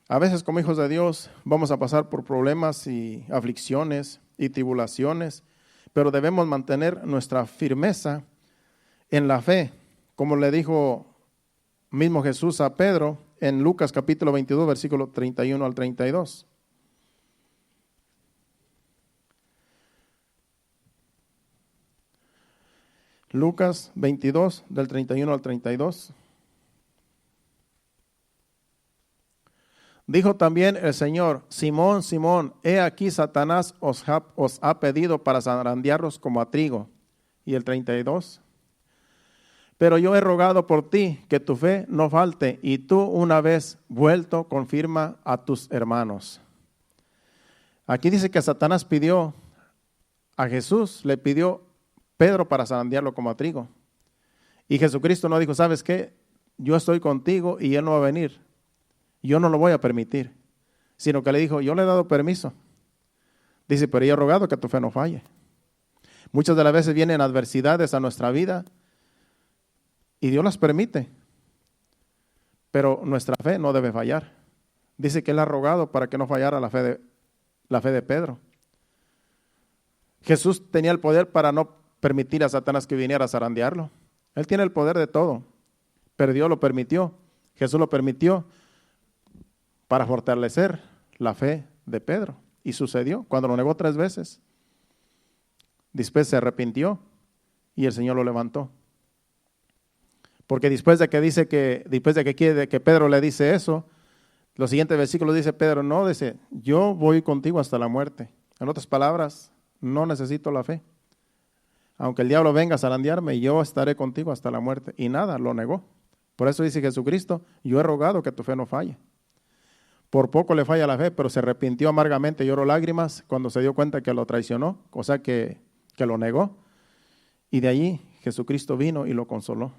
A veces como hijos de Dios vamos a pasar por problemas y aflicciones y tribulaciones, pero debemos mantener nuestra firmeza en la fe, como le dijo mismo Jesús a Pedro en Lucas capítulo 22, versículo 31 al 32. Lucas 22, del 31 al 32. Dijo también el Señor: Simón, Simón, he aquí Satanás os ha pedido para zarandearos como a trigo. Y el 32. Pero yo he rogado por ti que tu fe no falte, y tú una vez vuelto confirma a tus hermanos. Aquí dice que Satanás pidió a Jesús, le pidió Pedro para zarandearlo como a trigo. Y Jesucristo no dijo: ¿sabes qué? Yo estoy contigo y él no va a venir. Yo no lo voy a permitir. Sino que le dijo: yo le he dado permiso. Dice: pero yo he rogado que tu fe no falle. Muchas de las veces vienen adversidades a nuestra vida y Dios las permite. Pero nuestra fe no debe fallar. Dice que él ha rogado para que no fallara la fe de Pedro. Jesús tenía el poder para no permitir a Satanás que viniera a zarandearlo. Él tiene el poder de todo, pero Dios lo permitió. Jesús lo permitió para fortalecer la fe de Pedro. Y sucedió cuando lo negó 3 veces. Después se arrepintió y el Señor lo levantó. Porque después de que Pedro le dice eso, Los siguientes versículos dice Pedro, no, dice, yo voy contigo hasta la muerte. En otras palabras, no necesito la fe. Aunque el diablo venga a zarandearme, yo estaré contigo hasta la muerte. Y nada, lo negó. Por eso dice Jesucristo, yo he rogado que tu fe no falle. Por poco le falla la fe, pero se arrepintió amargamente, lloró lágrimas cuando se dio cuenta que lo traicionó, o sea que lo negó. Y de allí Jesucristo vino y lo consoló.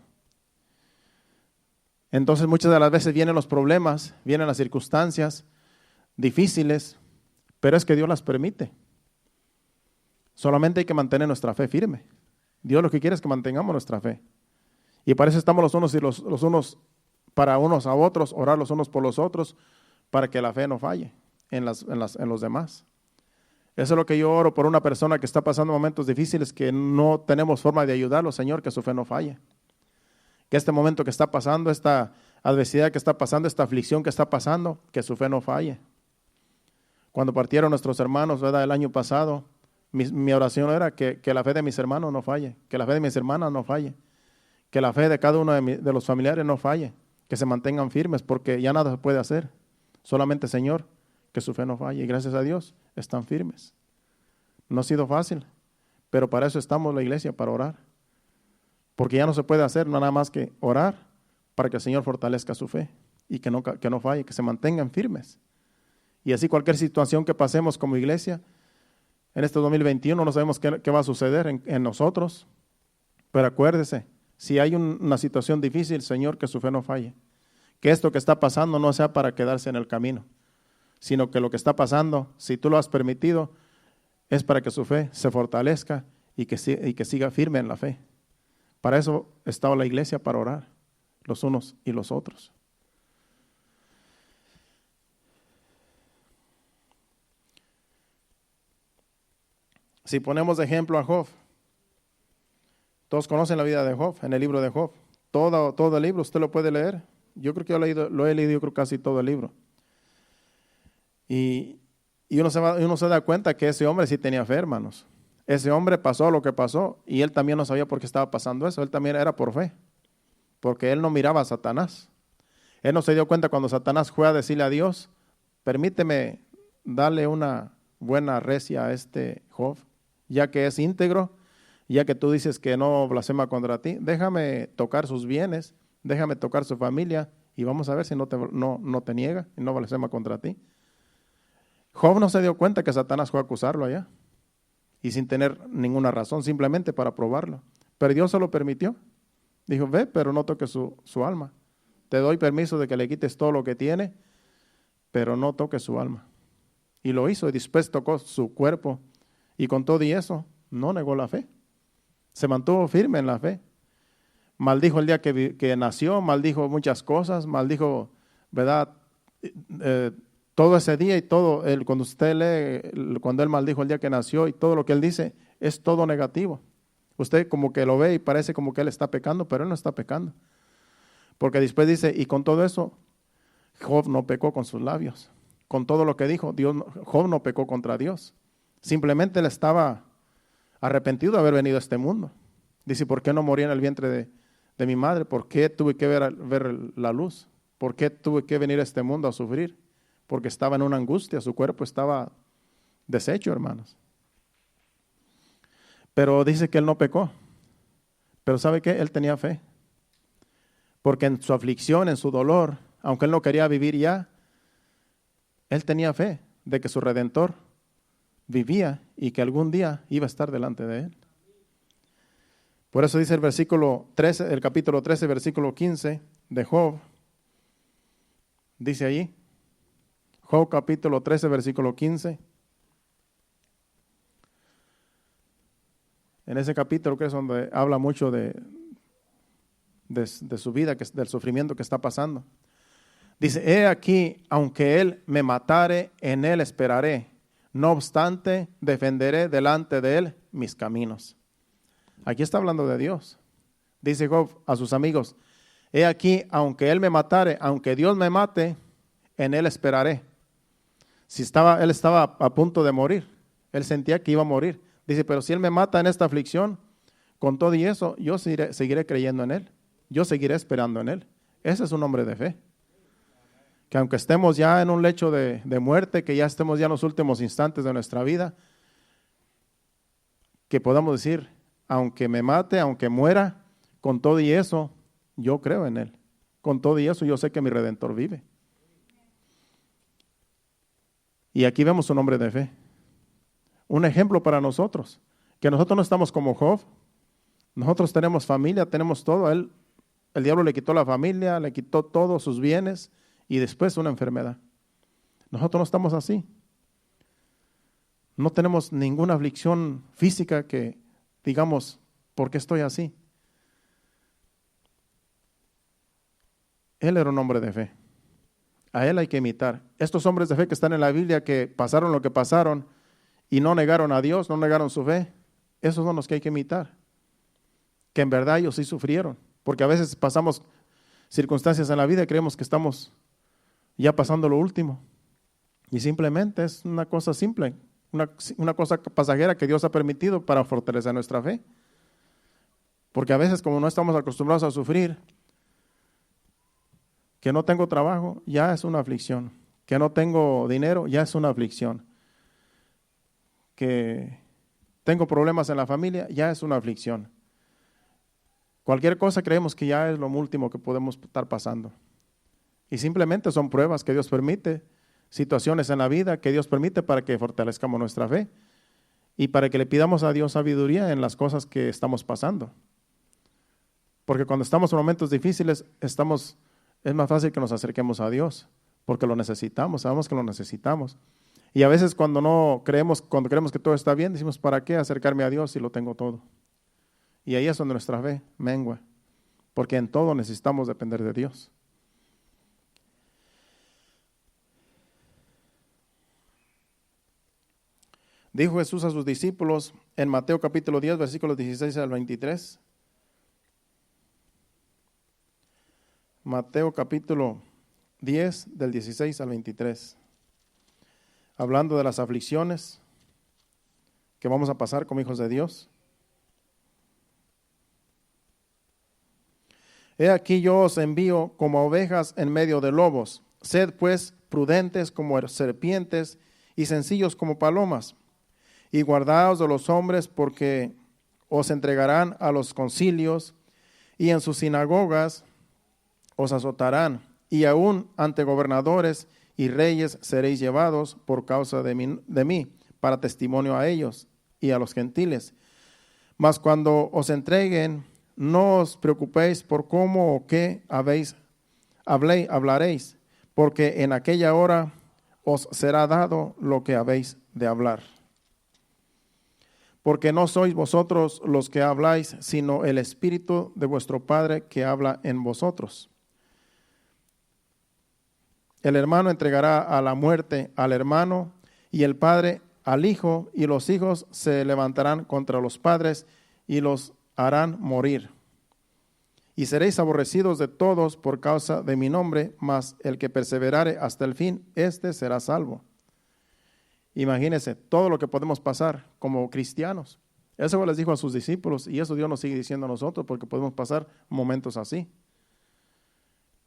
Entonces muchas de las veces vienen los problemas, vienen las circunstancias difíciles, pero es que Dios las permite. Solamente hay que mantener nuestra fe firme. Dios lo que quiere es que mantengamos nuestra fe. Y para eso estamos los unos y los unos para unos a otros, orar los unos por los otros, para que la fe no falle en los demás. Eso es lo que yo oro por una persona que está pasando momentos difíciles, que no tenemos forma de ayudarlo, Señor, que su fe no falle. Que este momento que está pasando, esta adversidad que está pasando, esta aflicción que está pasando, que su fe no falle. Cuando partieron nuestros hermanos, ¿verdad? El año pasado, mi oración era que la fe de mis hermanos no falle, que la fe de mis hermanas no falle, que la fe de cada uno de los familiares no falle, que se mantengan firmes, porque ya nada se puede hacer. Solamente, Señor, que su fe no falle. Y gracias a Dios, están firmes. No ha sido fácil, pero para eso estamos la iglesia, para orar. Porque ya no se puede hacer nada más que orar para que el Señor fortalezca su fe y que no falle, que se mantengan firmes. Y así cualquier situación que pasemos como iglesia, en este 2021 no sabemos qué va a suceder en nosotros, pero acuérdese, si hay una situación difícil, Señor, que su fe no falle. Que esto que está pasando no sea para quedarse en el camino, sino que lo que está pasando, si tú lo has permitido, es para que su fe se fortalezca y que siga firme en la fe. Para eso estaba la iglesia, para orar los unos y los otros. Si ponemos de ejemplo a Job, todos conocen la vida de Job, en el libro de Job. Todo el libro usted lo puede leer. Yo creo que lo he leído, yo creo casi todo el libro. Y uno se da cuenta que ese hombre sí tenía fe, hermanos. Ese hombre pasó lo que pasó y él también no sabía por qué estaba pasando eso. Él también era por fe, porque él no miraba a Satanás. Él no se dio cuenta cuando Satanás fue a decirle a Dios, permíteme darle una buena recia a este Job, ya que es íntegro, ya que tú dices que no blasfema contra ti, déjame tocar sus bienes, déjame tocar su familia y vamos a ver si no te niega y no blasfema contra ti. Job no se dio cuenta que Satanás fue a acusarlo allá y sin tener ninguna razón, simplemente para probarlo. Pero Dios se lo permitió. Dijo, ve, pero no toques su alma. Te doy permiso de que le quites todo lo que tiene, pero no toques su alma. Y lo hizo y después tocó su cuerpo y con todo y eso no negó la fe. Se mantuvo firme en la fe. Maldijo el día que nació, maldijo muchas cosas, maldijo, ¿verdad? Todo ese día y todo, cuando usted lee, cuando él maldijo el día que nació y todo lo que él dice, es todo negativo. Usted como que lo ve y parece como que él está pecando, pero él no está pecando. Porque después dice, y con todo eso, Job no pecó con sus labios. Con todo lo que dijo, Job no pecó contra Dios. Simplemente él estaba arrepentido de haber venido a este mundo. Dice, ¿por qué no morí en el vientre de mi madre? ¿Por qué tuve que ver la luz? ¿Por qué tuve que venir a este mundo a sufrir? Porque estaba en una angustia, su cuerpo estaba deshecho, hermanos. Pero dice que él no pecó. Pero ¿sabe qué? Él tenía fe. Porque en su aflicción, en su dolor, aunque él no quería vivir ya, él tenía fe de que su Redentor vivía y que algún día iba a estar delante de él. Por eso dice el capítulo 13, versículo 15 de Job. Dice allí, Job capítulo 13, versículo 15. En ese capítulo que es donde habla mucho de su vida, del sufrimiento que está pasando. Dice, he aquí, aunque él me matare, en él esperaré. No obstante, defenderé delante de él mis caminos. Aquí está hablando de Dios. Dice Job a sus amigos, he aquí, aunque él me matare, aunque Dios me mate, en él esperaré. Él estaba a punto de morir. Él sentía que iba a morir. Dice, pero si él me mata en esta aflicción, con todo y eso, yo seguiré creyendo en él. Yo seguiré esperando en él. Ese es un hombre de fe. que aunque estemos ya en un lecho de muerte, que ya estemos ya en los últimos instantes de nuestra vida, que podamos decir, aunque me mate, aunque muera, con todo y eso, yo creo en Él. Con todo y eso, yo sé que mi Redentor vive. Y aquí vemos un hombre de fe. Un ejemplo para nosotros, que nosotros no estamos como Job. Nosotros tenemos familia, tenemos todo. A él, el diablo le quitó la familia, le quitó todos sus bienes y después una enfermedad. Nosotros no estamos así. No tenemos ninguna aflicción física que digamos, ¿por qué estoy así? Él era un hombre de fe. A él hay que imitar. Estos hombres de fe que están en la Biblia, que pasaron lo que pasaron y no negaron a Dios, no negaron su fe, esos son los que hay que imitar. Que en verdad ellos sí sufrieron. Porque a veces pasamos circunstancias en la vida y creemos que estamos ya pasando lo último. Y simplemente es una cosa simple, una cosa pasajera que Dios ha permitido para fortalecer nuestra fe. Porque a veces, como no estamos acostumbrados a sufrir, que no tengo trabajo, ya es una aflicción. Que no tengo dinero, ya es una aflicción. Que tengo problemas en la familia, ya es una aflicción. Cualquier cosa creemos que ya es lo último que podemos estar pasando. Y simplemente son pruebas que Dios permite, situaciones en la vida que Dios permite para que fortalezcamos nuestra fe y para que le pidamos a Dios sabiduría en las cosas que estamos pasando. Porque cuando estamos en momentos difíciles, es más fácil que nos acerquemos a Dios, porque lo necesitamos, sabemos que lo necesitamos. Y a veces cuando creemos que todo está bien, decimos, ¿para qué acercarme a Dios si lo tengo todo? Y ahí es donde nuestra fe mengua, porque en todo necesitamos depender de Dios. Dijo Jesús a sus discípulos en Mateo capítulo 10, versículos 16 al 23. Mateo capítulo 10, del 16 al 23. Hablando de las aflicciones que vamos a pasar como hijos de Dios. He aquí yo os envío como ovejas en medio de lobos. Sed pues prudentes como serpientes y sencillos como palomas. Y guardaos de los hombres, porque os entregarán a los concilios, y en sus sinagogas os azotarán, y aún ante gobernadores y reyes seréis llevados por causa de mí, para testimonio a ellos y a los gentiles. Mas cuando os entreguen, no os preocupéis por cómo o qué hablaréis, porque en aquella hora os será dado lo que habéis de hablar. Porque no sois vosotros los que habláis, sino el Espíritu de vuestro Padre que habla en vosotros. El hermano entregará a la muerte al hermano, y el padre al hijo, y los hijos se levantarán contra los padres y los harán morir. Y seréis aborrecidos de todos por causa de mi nombre, mas el que perseverare hasta el fin, éste será salvo. Imagínense todo lo que podemos pasar como cristianos. Eso les dijo a sus discípulos y eso Dios nos sigue diciendo a nosotros porque podemos pasar momentos así.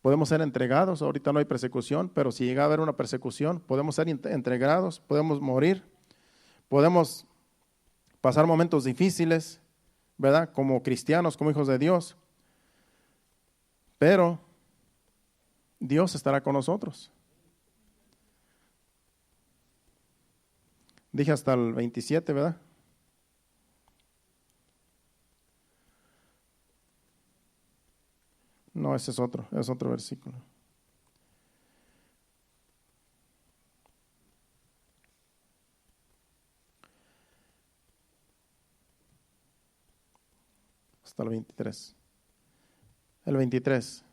Podemos ser entregados, ahorita no hay persecución, pero si llega a haber una persecución, podemos ser entregados, podemos morir, podemos pasar momentos difíciles, ¿verdad? Como cristianos, como hijos de Dios. Pero Dios estará con nosotros. Dije hasta el 27, ¿verdad? No, ese es otro versículo. Hasta el 23. El 23.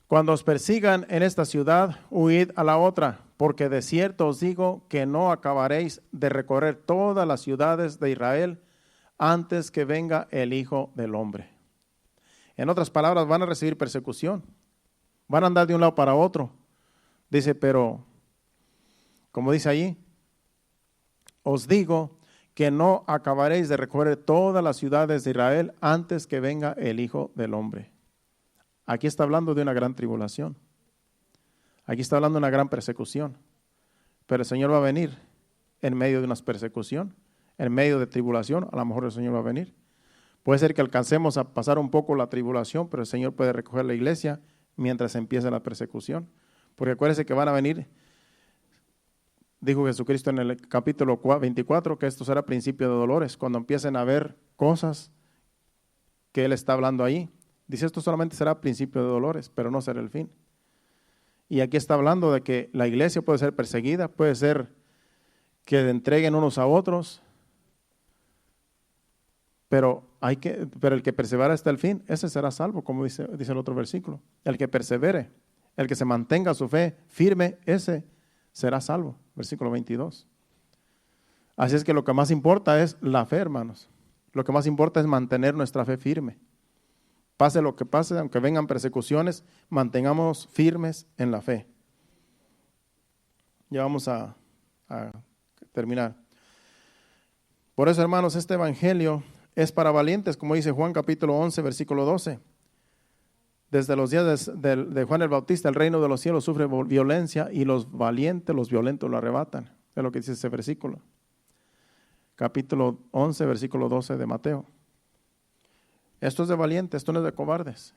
Cuando os persigan en esta ciudad, huid a la otra, porque de cierto os digo que no acabaréis de recorrer todas las ciudades de Israel antes que venga el Hijo del Hombre. En otras palabras, van a recibir persecución. Van a andar de un lado para otro. Dice, pero, como dice allí, os digo que no acabaréis de recorrer todas las ciudades de Israel antes que venga el Hijo del Hombre. Aquí está hablando de una gran tribulación. Aquí está hablando de una gran persecución, pero el Señor va a venir en medio de una persecución, en medio de tribulación. A lo mejor el Señor va a venir. Puede ser que alcancemos a pasar un poco la tribulación, pero el Señor puede recoger la iglesia mientras empiece la persecución. Porque acuérdense que van a venir, dijo Jesucristo en el capítulo 24, que esto será principio de dolores. Cuando empiecen a ver cosas que Él está hablando ahí, dice esto solamente será principio de dolores, pero no será el fin. Y aquí está hablando de que la iglesia puede ser perseguida, puede ser que entreguen unos a otros, pero el que persevera hasta el fin, ese será salvo, como dice el otro versículo. El que persevere, el que se mantenga su fe firme, ese será salvo. Versículo 22. Así es que lo que más importa es la fe, hermanos. Lo que más importa es mantener nuestra fe firme. Pase lo que pase, aunque vengan persecuciones, mantengamos firmes en la fe. Ya vamos a terminar. Por eso, hermanos, este evangelio es para valientes, como dice Juan capítulo 11, versículo 12. Desde los días de Juan el Bautista, el reino de los cielos sufre violencia y los valientes, los violentos lo arrebatan. Es lo que dice ese versículo. Capítulo 11, versículo 12 de Mateo. Esto es de valientes, esto no es de cobardes.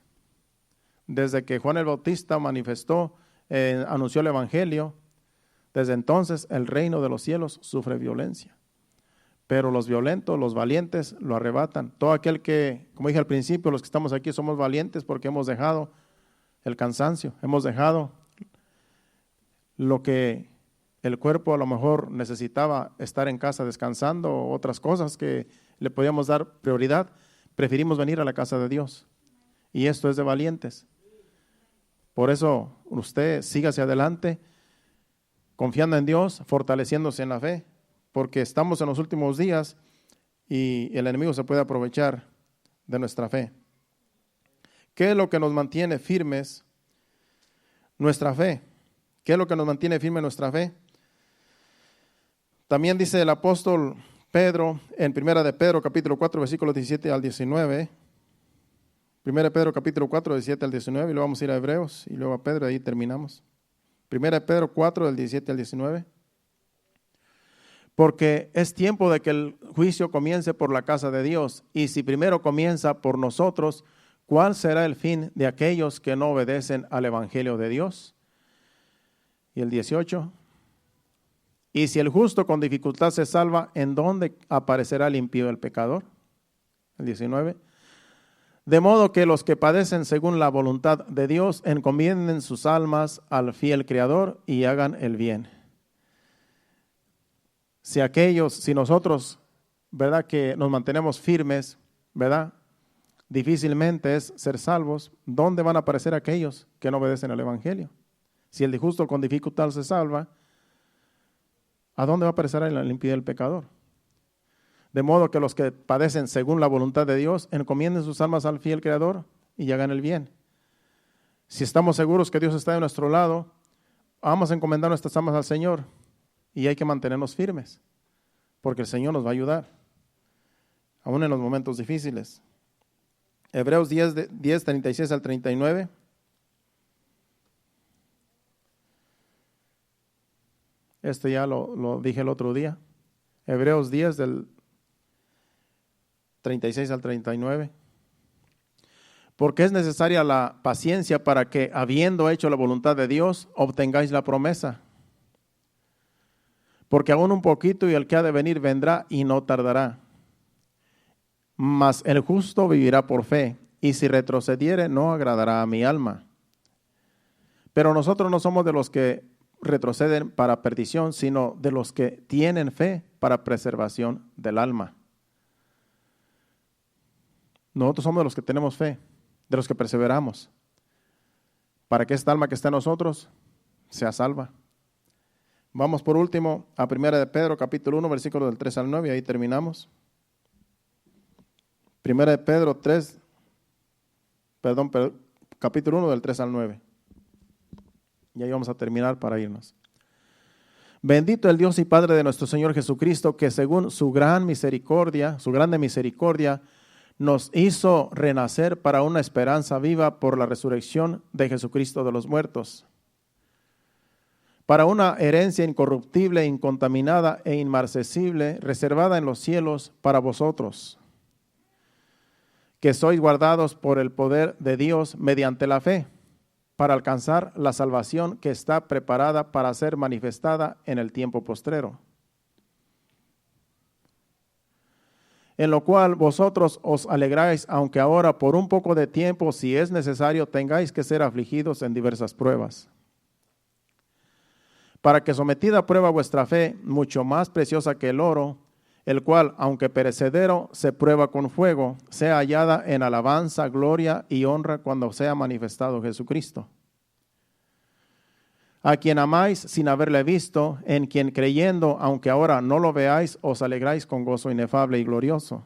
Desde que Juan el Bautista manifestó, anunció el evangelio, desde entonces el reino de los cielos sufre violencia. Pero los violentos, los valientes, lo arrebatan. Todo aquel que, como dije al principio, los que estamos aquí somos valientes porque hemos dejado el cansancio, hemos dejado lo que el cuerpo a lo mejor necesitaba, estar en casa descansando, o otras cosas que le podíamos dar prioridad. Preferimos venir a la casa de Dios. Y esto es de valientes. Por eso usted siga hacia adelante, confiando en Dios, fortaleciéndose en la fe. Porque estamos en los últimos días y el enemigo se puede aprovechar de nuestra fe. ¿Qué es lo que nos mantiene firmes? Nuestra fe. ¿Qué es lo que nos mantiene firme nuestra fe? También dice el apóstol Pedro en 1 de Pedro capítulo 4 versículos 17 al 19. 1 de Pedro capítulo 4 17 al 19 y luego vamos a ir a Hebreos y luego a Pedro, ahí terminamos. 1 de Pedro 4 del 17 al 19. Porque es tiempo de que el juicio comience por la casa de Dios. Y si primero comienza por nosotros, ¿cuál será el fin de aquellos que no obedecen al evangelio de Dios? Y el 18. Y si el justo con dificultad se salva, ¿en dónde aparecerá el impío, el pecador? El 19. De modo que los que padecen según la voluntad de Dios encomienden sus almas al fiel Creador y hagan el bien. Si nosotros, ¿verdad?, que nos mantenemos firmes, ¿verdad?, difícilmente es ser salvos. ¿Dónde van a aparecer aquellos que no obedecen al evangelio? Si el justo con dificultad se salva, ¿a dónde va a aparecer el impío del pecador? De modo que los que padecen según la voluntad de Dios encomienden sus almas al fiel Creador y hagan el bien. Si estamos seguros que Dios está de nuestro lado, vamos a encomendar nuestras almas al Señor. Y hay que mantenernos firmes, porque el Señor nos va a ayudar, aún en los momentos difíciles. Hebreos 10, 36 al 39. Esto ya lo dije el otro día. Hebreos 10 del 36 al 39. Porque es necesaria la paciencia para que, habiendo hecho la voluntad de Dios, obtengáis la promesa. Porque aún un poquito y el que ha de venir vendrá y no tardará. Mas el justo vivirá por fe, y si retrocediere no agradará a mi alma. Pero nosotros no somos de los que retroceden para perdición, sino de los que tienen fe para preservación del alma. Nosotros somos de los que tenemos fe, de los que perseveramos, para que esta alma que está en nosotros sea salva. Vamos por último a 1 de Pedro, capítulo 1, versículos del 3 al 9, y ahí terminamos. 1 de Pedro capítulo 1, del 3 al 9. Y ahí vamos a terminar para irnos. Bendito el Dios y Padre de nuestro Señor Jesucristo, que según su grande misericordia, nos hizo renacer para una esperanza viva por la resurrección de Jesucristo de los muertos, para una herencia incorruptible, incontaminada e inmarcesible, reservada en los cielos para vosotros, que sois guardados por el poder de Dios mediante la fe, para alcanzar la salvación que está preparada para ser manifestada en el tiempo postrero. En lo cual vosotros os alegráis, aunque ahora por un poco de tiempo, si es necesario, tengáis que ser afligidos en diversas pruebas, para que sometida a prueba vuestra fe, mucho más preciosa que el oro, el cual, aunque perecedero, se prueba con fuego, sea hallada en alabanza, gloria y honra cuando sea manifestado Jesucristo, a quien amáis sin haberle visto, en quien creyendo, aunque ahora no lo veáis, os alegráis con gozo inefable y glorioso,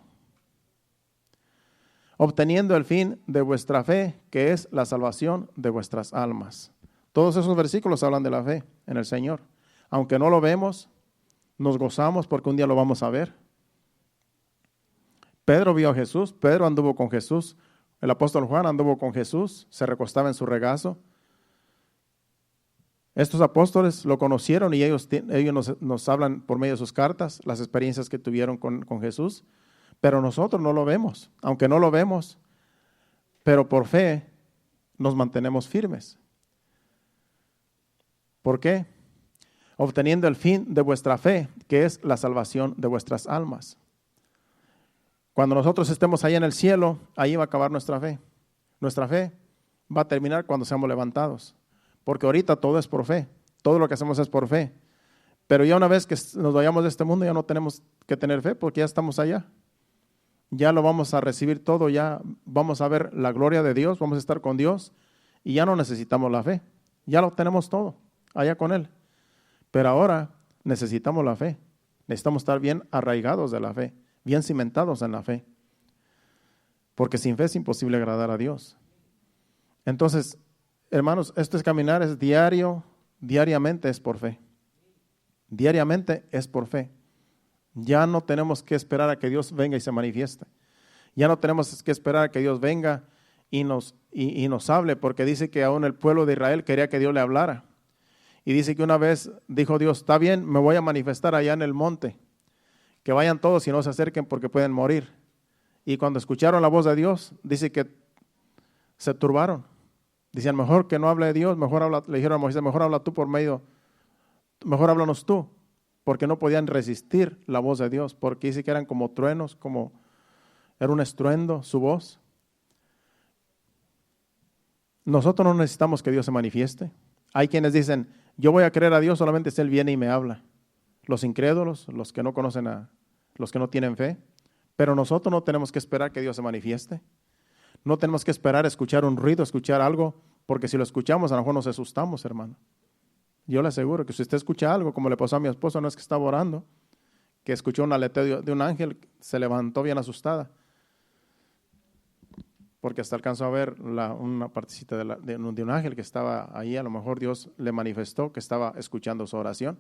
obteniendo el fin de vuestra fe, que es la salvación de vuestras almas. Todos esos versículos hablan de la fe en el Señor. Aunque no lo vemos, nos gozamos porque un día lo vamos a ver. Pedro vio a Jesús, Pedro anduvo con Jesús, el apóstol Juan anduvo con Jesús, se recostaba en su regazo. Estos apóstoles lo conocieron y ellos nos hablan por medio de sus cartas, las experiencias que tuvieron con Jesús, pero nosotros no lo vemos, aunque no lo vemos, pero por fe nos mantenemos firmes. ¿Por qué? Obteniendo el fin de vuestra fe, que es la salvación de vuestras almas. Cuando nosotros estemos allá en el cielo, ahí va a acabar nuestra fe. Nuestra fe va a terminar cuando seamos levantados. Porque ahorita todo es por fe. Todo lo que hacemos es por fe. Pero ya una vez que nos vayamos de este mundo, ya no tenemos que tener fe porque ya estamos allá. Ya lo vamos a recibir todo, ya vamos a ver la gloria de Dios, vamos a estar con Dios y ya no necesitamos la fe. Ya lo tenemos todo allá con Él. Pero ahora necesitamos la fe. Necesitamos estar bien arraigados de la fe, bien cimentados en la fe. Porque sin fe es imposible agradar a Dios. Entonces, hermanos, esto es caminar, es diariamente es por fe. Diariamente es por fe. Ya no tenemos que esperar a que Dios venga y se manifieste. Ya no tenemos que esperar a que Dios venga y nos hable, porque dice que aún el pueblo de Israel quería que Dios le hablara. Y dice que una vez dijo Dios, está bien, me voy a manifestar allá en el monte. Que vayan todos y no se acerquen porque pueden morir. Y cuando escucharon la voz de Dios, dice que se turbaron. Decían, mejor que no hable Dios, le dijeron a Moisés, mejor habla tú mejor háblanos tú. Porque no podían resistir la voz de Dios, porque dice que eran como truenos, era un estruendo su voz. Nosotros no necesitamos que Dios se manifieste. Hay quienes dicen, yo voy a creer a Dios solamente si Él viene y me habla. Los incrédulos, los que no conocen los que no tienen fe. Pero nosotros no tenemos que esperar que Dios se manifieste. No tenemos que esperar a escuchar un ruido, escuchar algo, porque si lo escuchamos a lo mejor nos asustamos, hermano. Yo le aseguro que si usted escucha algo, como le pasó a mi esposa, no es que estaba orando, que escuchó un aleteo de un ángel, se levantó bien asustada, porque hasta alcanzó a ver una partecita de un ángel que estaba ahí. A lo mejor Dios le manifestó que estaba escuchando su oración.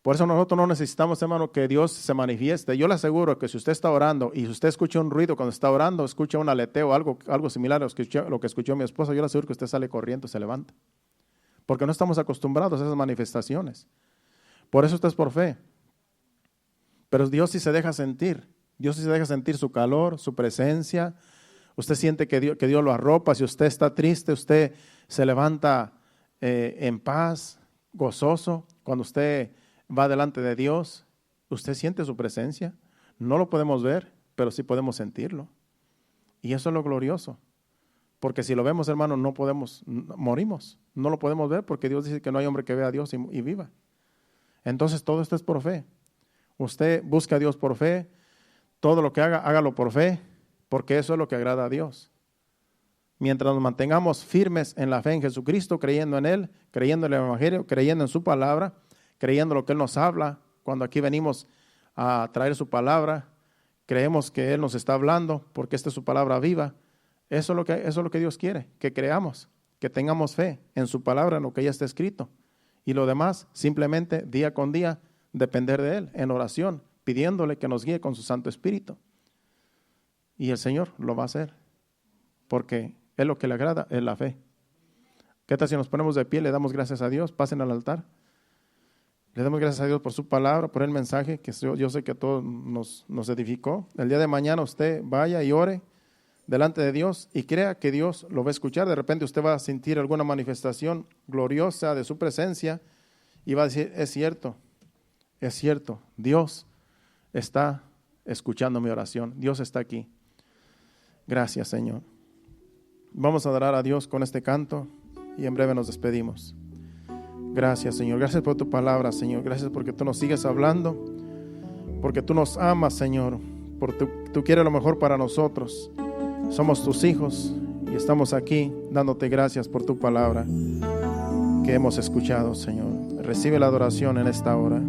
Por eso nosotros no necesitamos, hermano, que Dios se manifieste. Yo le aseguro que si usted está orando y si usted escucha un ruido cuando está orando, escucha un aleteo, algo similar a lo que escuchó mi esposa, yo le aseguro que usted sale corriendo y se levanta. Porque no estamos acostumbrados a esas manifestaciones. Por eso esto es por fe. Pero Dios sí se deja sentir. Dios sí se deja sentir su calor, su presencia. Usted siente que Dios lo arropa. Si usted está triste, usted se levanta en paz, gozoso. Cuando usted va delante de Dios, usted siente su presencia. No lo podemos ver, pero sí podemos sentirlo. Y eso es lo glorioso. Porque si lo vemos, hermano, morimos. No lo podemos ver porque Dios dice que no hay hombre que vea a Dios y viva. Entonces todo esto es por fe. Usted busca a Dios por fe. Todo lo que haga, hágalo por fe, porque eso es lo que agrada a Dios. Mientras nos mantengamos firmes en la fe en Jesucristo, creyendo en Él, creyendo en el Evangelio, creyendo en su palabra, creyendo lo que Él nos habla. Cuando aquí venimos a traer su palabra, creemos que Él nos está hablando porque esta es su palabra viva. Eso es lo que Dios quiere, que creamos, que tengamos fe en su palabra, en lo que ya está escrito. Y lo demás, simplemente día con día, depender de Él en oración, pidiéndole que nos guíe con su Santo Espíritu. Y el Señor lo va a hacer, porque es lo que le agrada, es la fe. ¿Qué tal si nos ponemos de pie, le damos gracias a Dios? Pasen al altar. Le damos gracias a Dios por su palabra, por el mensaje que yo sé que a todos nos edificó. El día de mañana usted vaya y ore delante de Dios y crea que Dios lo va a escuchar. De repente usted va a sentir alguna manifestación gloriosa de su presencia y va a decir, es cierto, Dios está escuchando mi oración, Dios está aquí. Gracias, Señor. Vamos a adorar a Dios con este canto y en breve nos despedimos. Gracias, Señor. Gracias por tu palabra, Señor. Gracias porque tú nos sigues hablando, porque tú nos amas, Señor, porque tú quieres lo mejor para nosotros. Somos tus hijos y estamos aquí dándote gracias por tu palabra que hemos escuchado, Señor. Recibe la adoración en esta hora.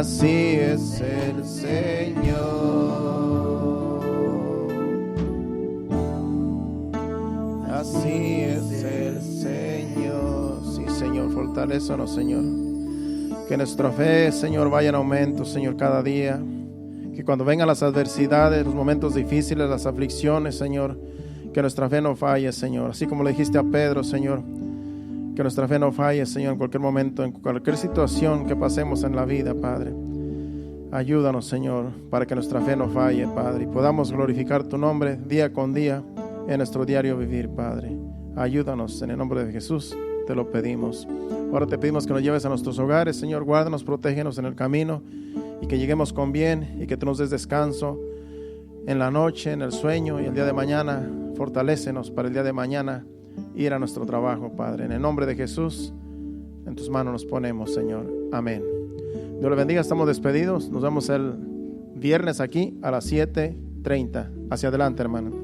Así es el Señor. así es el Señor. Sí, Señor, fortalécenos, Señor. Que nuestra fe, Señor, vaya en aumento, Señor, cada día. Que cuando vengan las adversidades, los momentos difíciles, las aflicciones, Señor, que nuestra fe no falle, Señor. Así como le dijiste a Pedro, Señor, que nuestra fe no falle, Señor, en cualquier momento, en cualquier situación que pasemos en la vida, Padre. Ayúdanos, Señor, para que nuestra fe no falle, Padre, y podamos glorificar tu nombre día con día en nuestro diario vivir, Padre. Ayúdanos, en el nombre de Jesús, te lo pedimos. Ahora te pedimos que nos lleves a nuestros hogares, Señor, guárdanos, protégenos en el camino y que lleguemos con bien y que tú nos des descanso en la noche, en el sueño y el día de mañana. Fortalécenos para el día de mañana ir a nuestro trabajo, Padre. En el nombre de Jesús, en tus manos nos ponemos, Señor. Amén. Dios le bendiga, estamos despedidos. Nos vemos el viernes aquí a las 7:30. Hacia adelante, hermano.